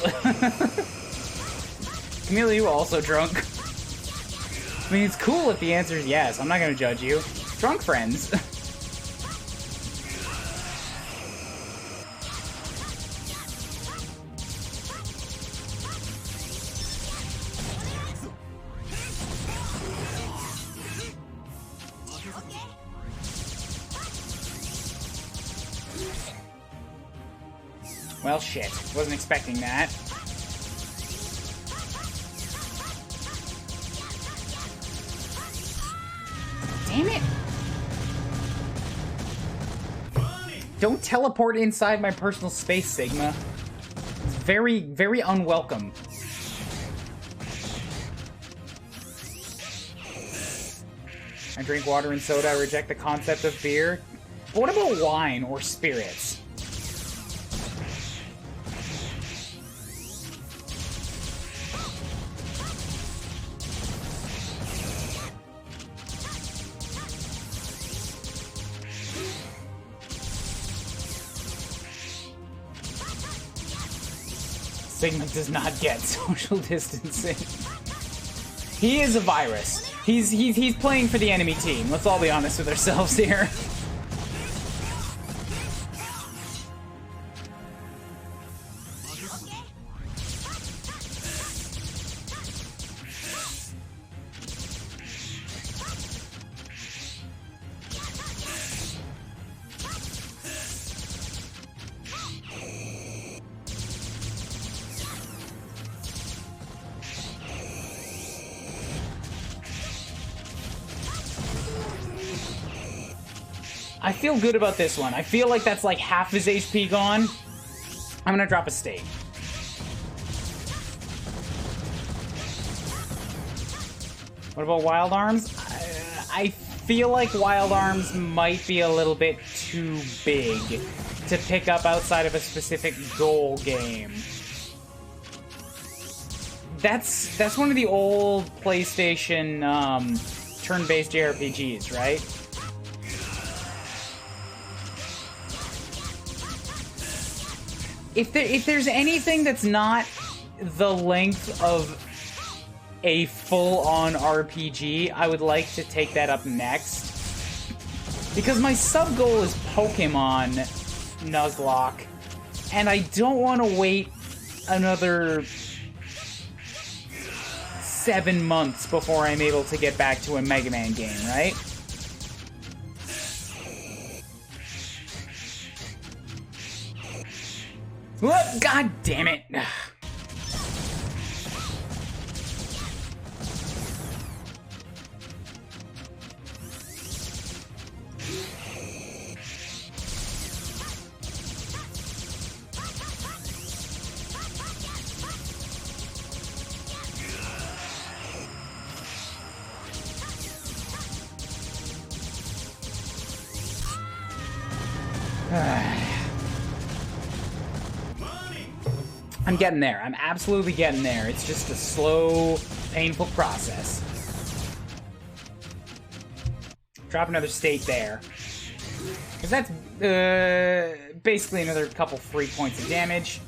A: Camila, you also drunk? I mean, it's cool if the answer is yes. I'm not gonna judge you. Drunk friends. Well, shit. Wasn't expecting that. Damn it! Don't teleport inside my personal space, Sigma. It's very, very unwelcome. I drink water and soda. I reject the concept of beer. But what about wine or spirits? Sigma does not get social distancing. He is a virus. He's playing for the enemy team. Let's all be honest with ourselves here. I feel good about this one. I feel like that's like half his HP gone. I'm gonna drop a state. What about Wild Arms? I feel like Wild Arms might be a little bit too big to pick up outside of a specific goal game. That's one of the old PlayStation turn-based JRPGs, right? If there's anything that's not the length of a full-on RPG, I would like to take that up next. Because my sub-goal is Pokemon Nuzlocke, and I don't want to wait another 7 months before I'm able to get back to a Mega Man game, right? What? God damn it! I'm getting there. I'm absolutely getting there. It's just a slow, painful process. Drop another state there. Because that's basically another couple free points of damage.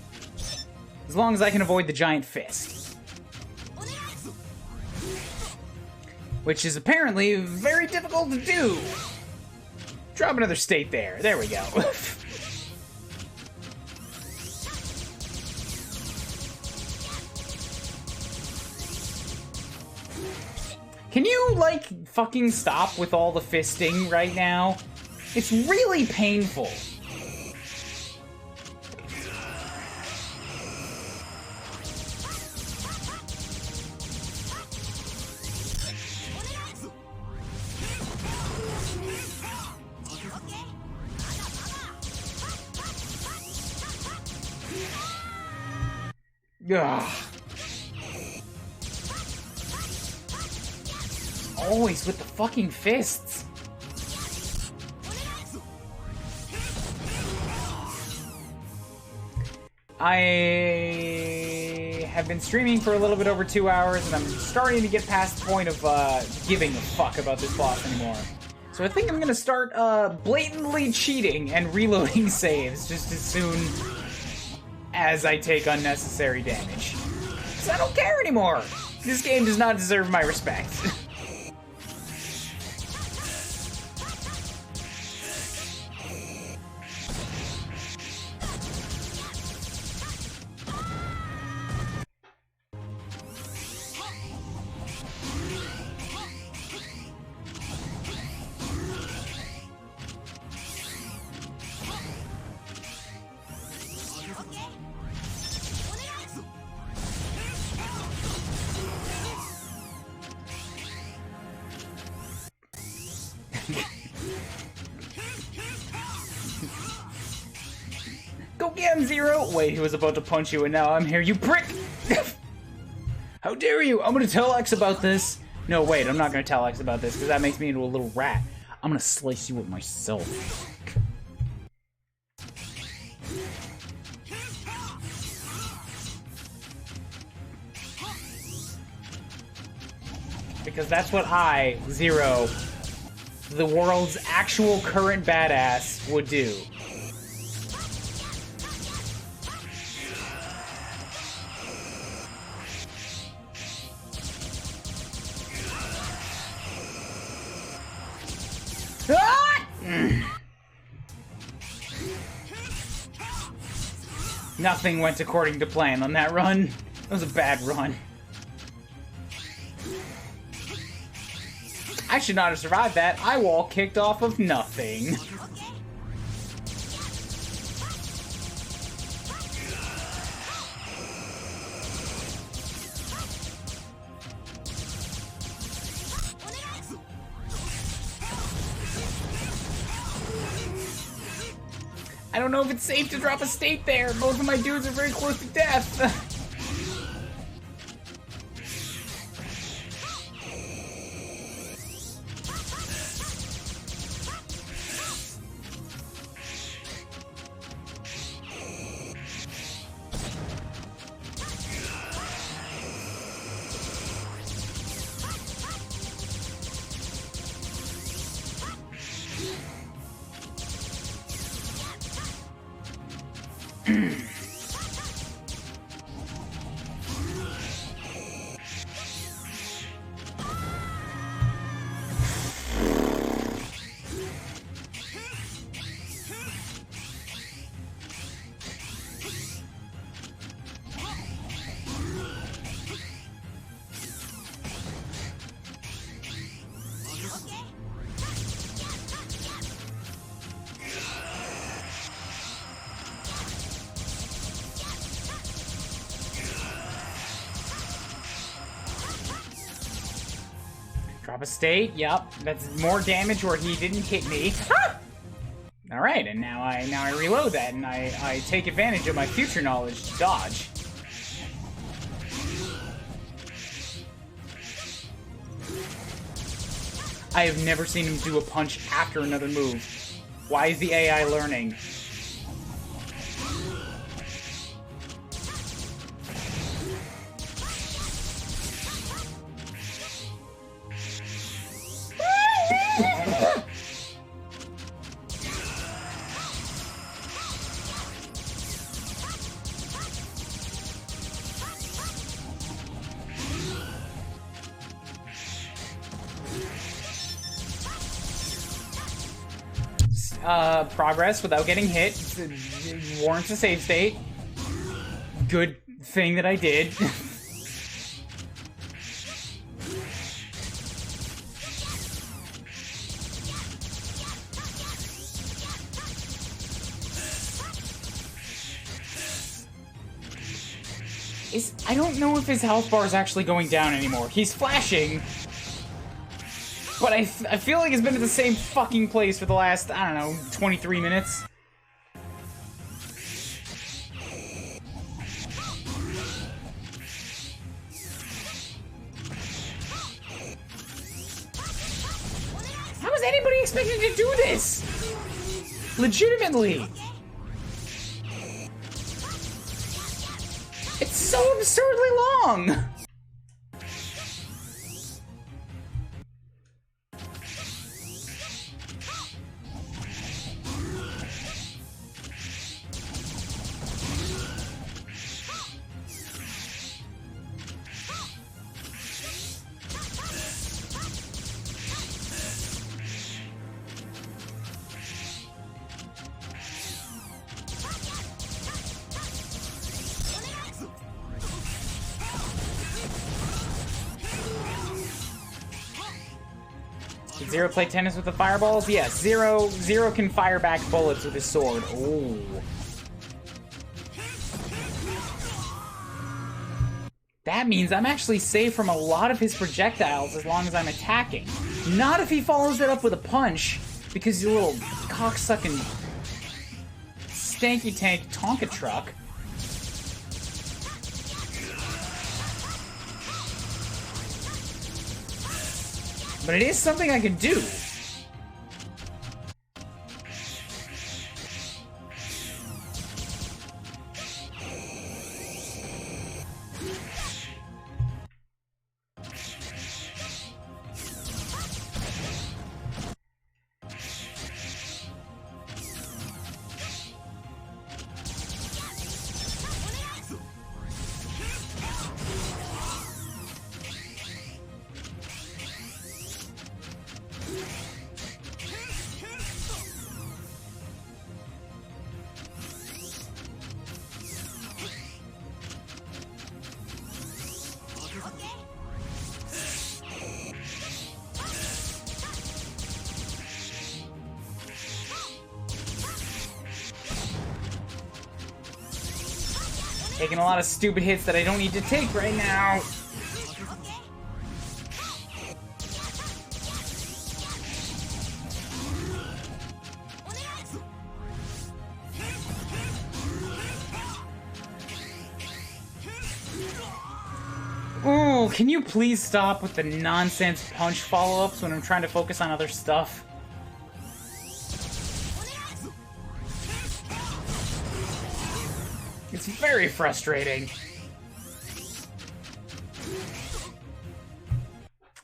A: As long as I can avoid the giant fist. Which is apparently very difficult to do. Drop another state there. There we go. Can you, like, fucking stop with all the fisting right now? It's really painful. Ugh. Always with the fucking fists. I have been streaming for a little bit over 2 hours, and I'm starting to get past the point of giving a fuck about this boss anymore. So I think I'm gonna start blatantly cheating and reloading saves just as soon as I take unnecessary damage. Because I don't care anymore! This game does not deserve my respect. again, Zero! Wait, he was about to punch you and now I'm here, you prick! How dare you! I'm gonna tell X about this! No, wait, I'm not gonna tell X about this, because that makes me into a little rat. I'm gonna slice you with myself. Because that's what I, Zero, the world's actual current badass, would do. Ah! Nothing went according to plan on that run. It was a bad run. I should not have survived that. I wall kicked off of nothing. I don't know if it's safe to drop a state there. Both of my dudes are very close to death. Drop a state, yep. That's more damage where he didn't hit me. Ah! Alright, and now I reload that and I take advantage of my future knowledge to dodge. I have never seen him do a punch after another move. Why is the AI learning? Progress without getting hit. It warrants a save state. Good thing that I did. I don't know if his health bar is actually going down anymore. He's flashing. But I feel like it's been at the same fucking place for the last, I don't know, 23 minutes. How is anybody expecting to do this? Legitimately. It's so absurdly long. Did Zero play tennis with the fireballs? Yes, Zero can fire back bullets with his sword. Ooh. That means I'm actually safe from a lot of his projectiles as long as I'm attacking. Not if he follows it up with a punch, because you little cocksucking stanky tank Tonka truck. But it is something I can do. Taking a lot of stupid hits that I don't need to take right now. Ooh, can you please stop with the nonsense punch follow-ups when I'm trying to focus on other stuff? It's very frustrating.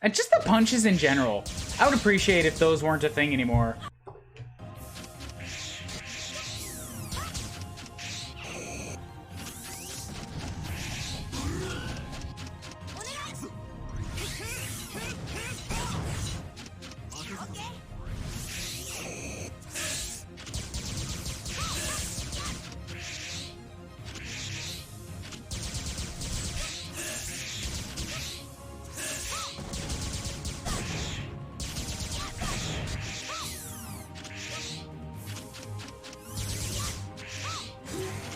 A: And just the punches in general. I would appreciate if those weren't a thing anymore.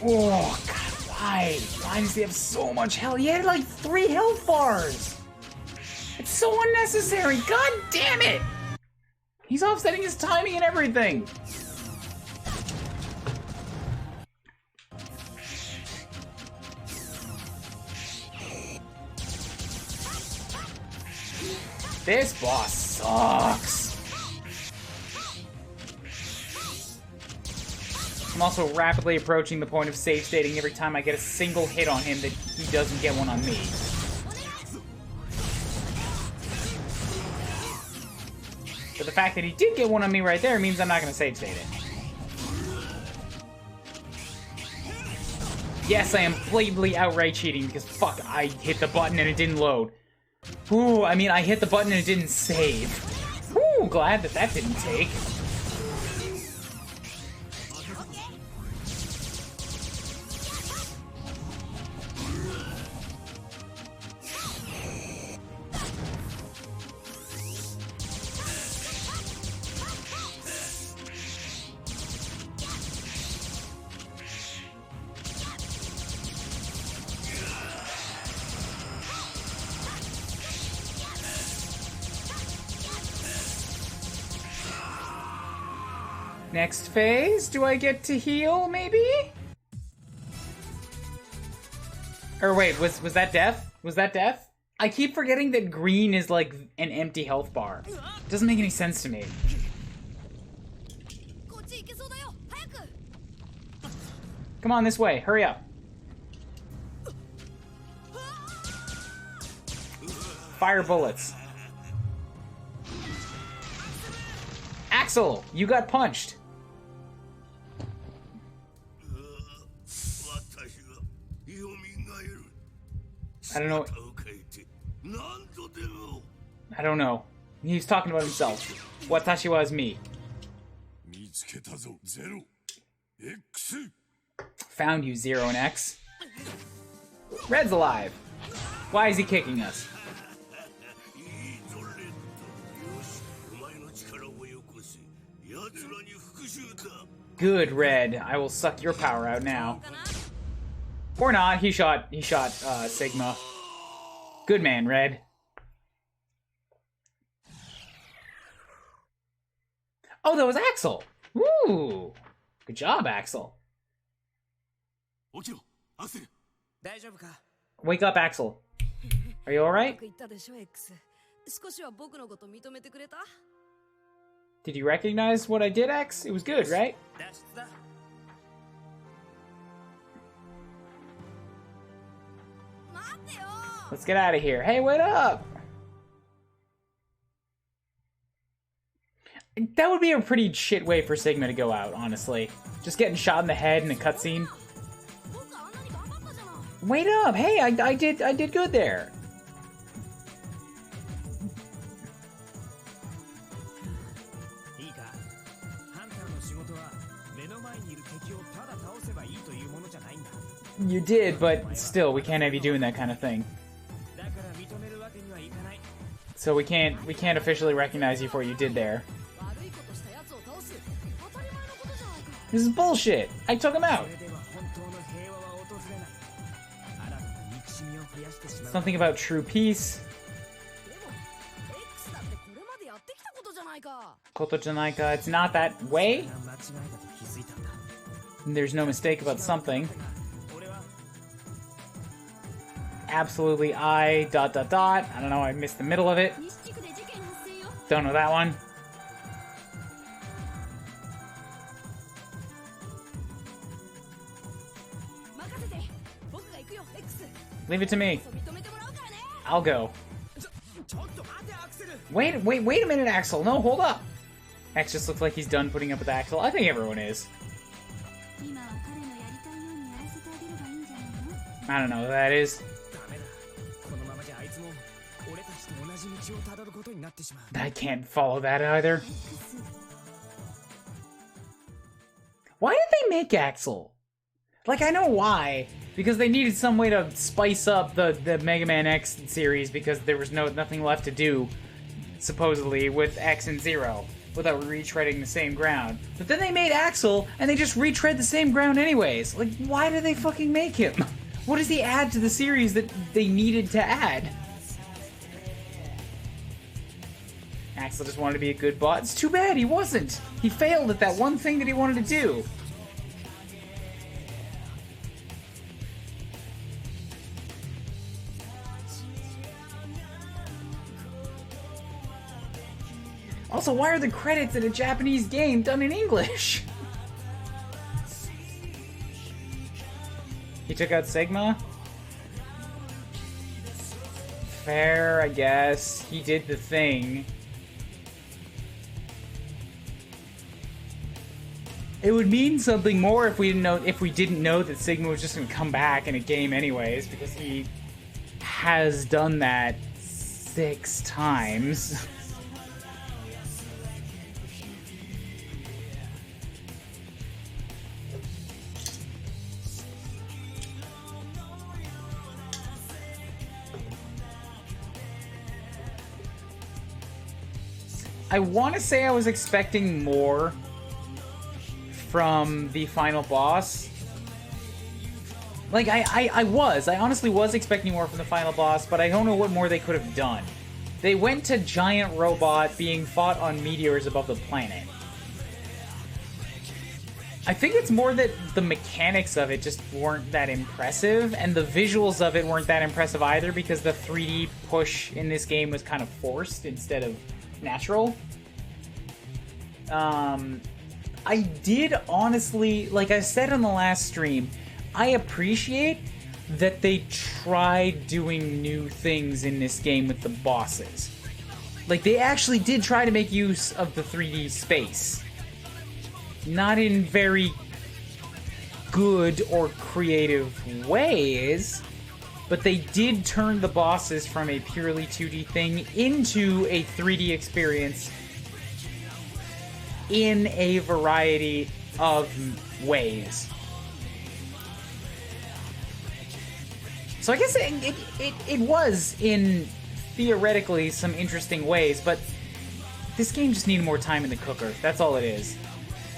A: Oh, God, why? Why does he have so much health? He had like 3 health bars! It's so unnecessary! God damn it! He's offsetting his timing and everything! This boss sucks! I'm also rapidly approaching the point of save stating every time I get a single hit on him that he doesn't get one on me. But the fact that he did get one on me right there means I'm not going to save state it. Yes, I am blatantly outright cheating because fuck, I hit the button and it didn't load. Ooh, I mean, I hit the button and it didn't save. Ooh, glad that that didn't take. Next phase, do I get to heal, maybe? Or wait, was that death? Was that death? I keep forgetting that green is like an empty health bar. It doesn't make any sense to me. Come on, this way, hurry up. Fire bullets. Axel, you got punched. I don't know. I don't know. He's talking about himself. Watashi wa is me. Found you, Zero and X. Red's alive. Why is he kicking us? Good, Red. I will suck your power out now. Or not. He shot Sigma. Good man, Red. Oh, that was Axel. Ooh. Good job, Axel.
B: 起きろ、アクセル。
E: 大丈夫か？
A: Wake up, Axel. Are you alright?
F: 言ったでしょ X。少しは僕のこと認めてくれた？
A: Did you recognize what I did, X? It was good, right?
E: 脱出だ。
F: 待ってよ。
A: Let's get out of here. Hey, wait up! That would be a pretty shit way for Sigma to go out, honestly. Just getting shot in the head in a cutscene.
F: 僕あんなに頑張ったじゃない。
A: Wait up! Hey, I did good there.
E: いいか？ハンターの仕事は目の前にいる敵をただ倒せばいいというものじゃないんだ。
A: You did, but still, we can't have you doing that kind of thing.
E: だから認めるわけにはいかない。
A: So we can't officially recognize you for what you did there.
F: 悪いことした奴を倒す。当たり前のことじゃないか。
A: This is bullshit. I took him out.
E: それでは本当の平和は訪れない。新たな憎しみを増やしてしまう。
A: Something about true peace.
F: でも X だってこれまでやってきたことじゃないか。
A: Kotochanaika, it's not that way.
E: 間違いだと気づいたんだ。
A: There's no mistake about something.
E: 俺は
A: Absolutely I ... I don't know, I missed the middle of it.
F: 西地区で事件発生よ。
A: Don't know that one.
F: 任せて。僕が行くよ X。
A: Leave it to me.
F: 認めてもらうからね。
A: I'll go.
E: ちょっと待てアクセル。
A: Wait a minute, Axel. No, hold up. X just looks like he's done putting up with Axel. I think everyone is.
F: 今は彼のやりたいようにやらせてあげればいいんじゃないの？
A: I don't know who that is.
E: ダメだ。このままじゃあいつも俺たちと同じ道をたどることになってしまう。
A: I can't follow that either. Why did they make Axel? Like, I know why. Because they needed some way to spice up the Mega Man X series because there was nothing left to do, supposedly, with X and Zero without retreading the same ground. But then they made Axel, and they just retread the same ground anyways. Like, why did they fucking make him? What does he add to the series that they needed to add? Axel just wanted to be a good boss. It's too bad he wasn't. He failed at that one thing that he wanted to do. Also, why are the credits in a Japanese game done in English? He took out Sigma? Fair, I guess. He did the thing. It would mean something more if we didn't know that Sigma was just gonna come back in a game anyways, because he has done that 6 times. I want to say I was expecting more from the final boss. Like, I honestly was expecting more from the final boss, but I don't know what more they could have done. They went to giant robot being fought on meteors above the planet. I think it's more that the mechanics of it just weren't that impressive, and the visuals of it weren't that impressive either, because the 3D push in this game was kind of forced instead of natural. I did honestly, like I said on the last stream, I appreciate that they tried doing new things in this game with the bosses. Like, they actually did try to make use of the 3D space. Not in very good or creative ways, but they did turn the bosses from a purely 2D thing into a 3D experience in a variety of ways. So I guess it was in theoretically some interesting ways, but this game just needed more time in the cooker. That's all it is.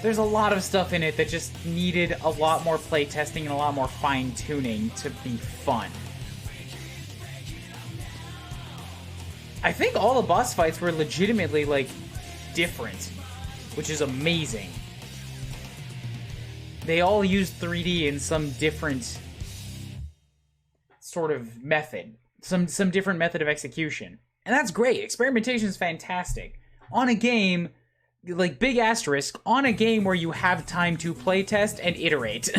A: There's a lot of stuff in it that just needed a lot more playtesting and a lot more fine-tuning to be fun. I think all the boss fights were legitimately, like, different, which is amazing. they all use 3D in some different sort of method, some different method of execution. And that's great. Experimentation is fantastic. On a game, like, big asterisk, on a game where you have time to playtest and iterate.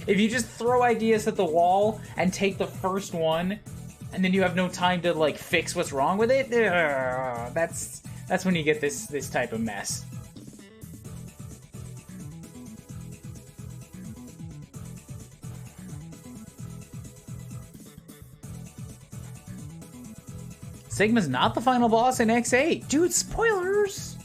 A: If you just throw ideas at the wall and take the first one, and then you have no time to, like, fix what's wrong with it, that's when you get this type of mess. Sigma's not the final boss in X8. Dude, spoilers!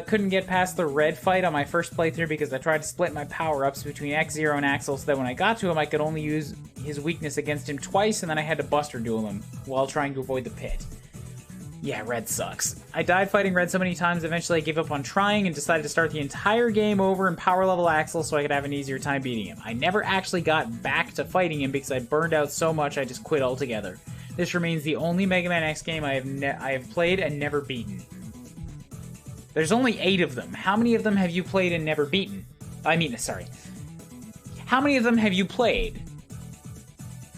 A: Couldn't get past the red fight on my first playthrough because I tried to split my power-ups between X0 and Axel so that when I got to him I could only use his weakness against him twice and then I had to Buster Duel him while trying to avoid the pit. Yeah, red sucks. I died fighting red so many times, eventually I gave up on trying and decided to start the entire game over in power level Axel so I could have an easier time beating him. I never actually got back to fighting him because I burned out so much I just quit altogether. This remains the only Mega Man X game I have played and never beaten. There's only 8 of them. How many of them have you played and never beaten? Sorry. How many of them have you played?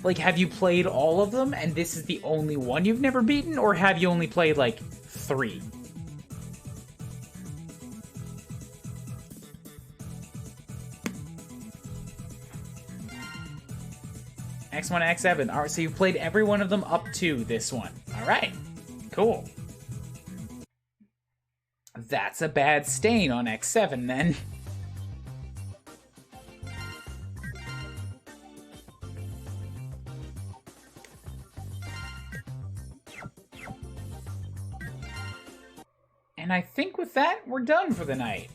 A: Like, have you played all of them, and this is the only one you've never beaten? Or have you only played, like, 3? X1, X7. Alright, so you played every one of them up to this one. Alright. Cool. That's a bad stain on X7, then. And I think with that, we're done for the night.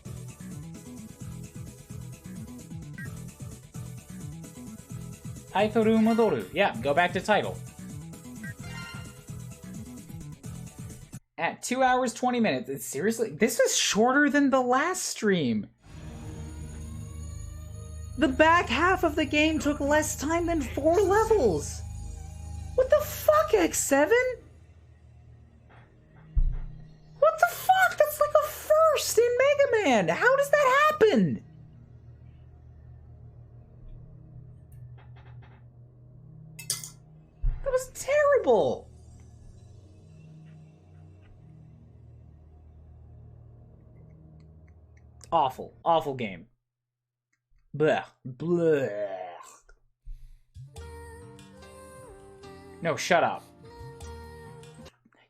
A: Taitoru Modoru. Yeah, go back to title. At 2 hours, 20 minutes. Seriously? This is shorter than the last stream. The back half of the game took less time than 4 levels. What the fuck, X7? What the fuck? That's like a first in Mega Man. How does that happen? That was terrible. Awful. Awful game. Blech. Blech. No, shut up.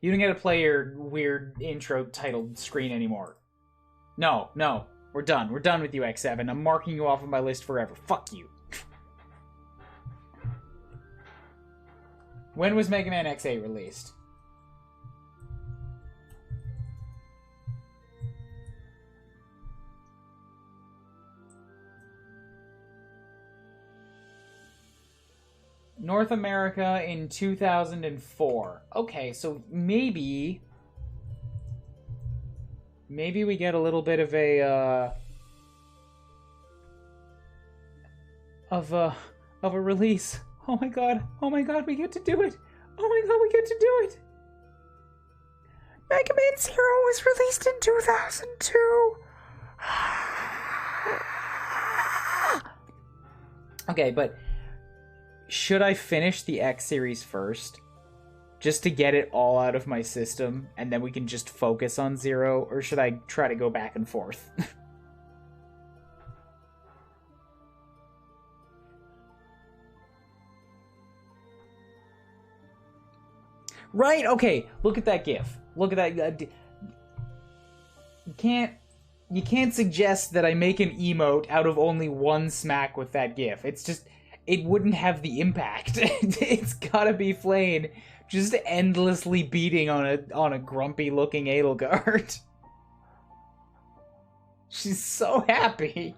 A: You don't get to play your weird intro title screen anymore. No, no. We're done. We're done with you, X7. I'm marking you off of my list forever. Fuck you. When was Mega Man X8 released? North America in 2004. Okay, so maybe we get a little bit of a release. Oh my god, we get to do it. Oh my god, we get to do it. Mega Man Zero was released in 2002. Okay, but should I finish the X series first? Just to get it all out of my system, and then we can just focus on Zero? Or should I try to go back and forth? Right? Okay, look at that GIF. Look at that. You can't suggest that I make an emote out of only one smack with that GIF. It's just... it wouldn't have the impact. It's gotta be Flane just endlessly beating on a grumpy-looking Edelgard. She's so happy.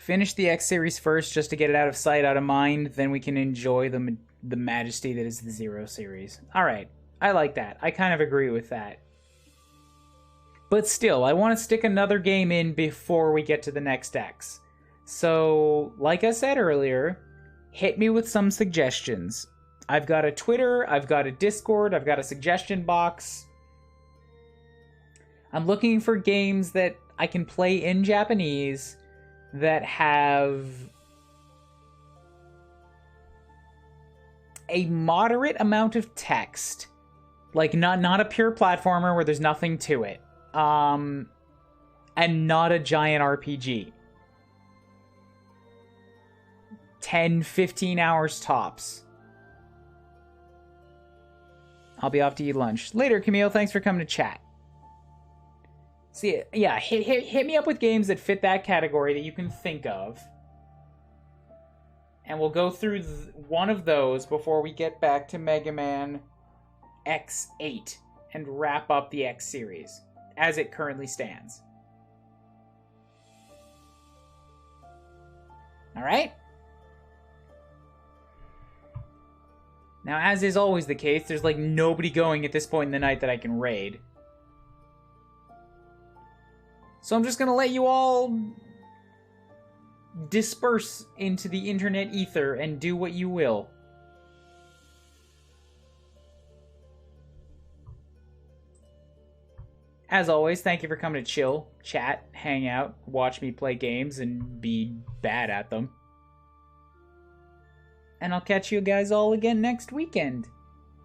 A: Finish the X series first just to get it out of sight, out of mind. Then we can enjoy the majesty that is the Zero series. Alright, I like that. I kind of agree with that. But still, I want to stick another game in before we get to the next X. So, like I said earlier, hit me with some suggestions. I've got a Twitter, I've got a Discord, I've got a suggestion box. I'm looking for games that I can play in Japanese that have a moderate amount of text. Like, not a pure platformer where there's nothing to it. And not a giant RPG. 10, 15 hours tops. I'll be off to eat lunch. Later, Camille. Thanks for coming to chat. See, yeah, hit me up with games that fit that category that you can think of. And we'll go through one of those before we get back to Mega Man X8 and wrap up the X series as it currently stands. Alright? Now, as is always the case, there's like nobody going at this point in the night that I can raid. So I'm just gonna let you all disperse into the internet ether and do what you will. As always, thank you for coming to chill, chat, hang out, watch me play games, and be bad at them. And I'll catch you guys all again next weekend.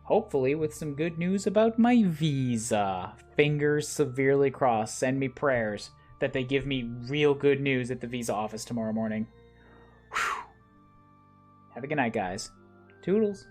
A: Hopefully with some good news about my visa. Fingers severely crossed. Send me prayers that they give me real good news at the visa office tomorrow morning. Whew. Have a good night, guys. Toodles.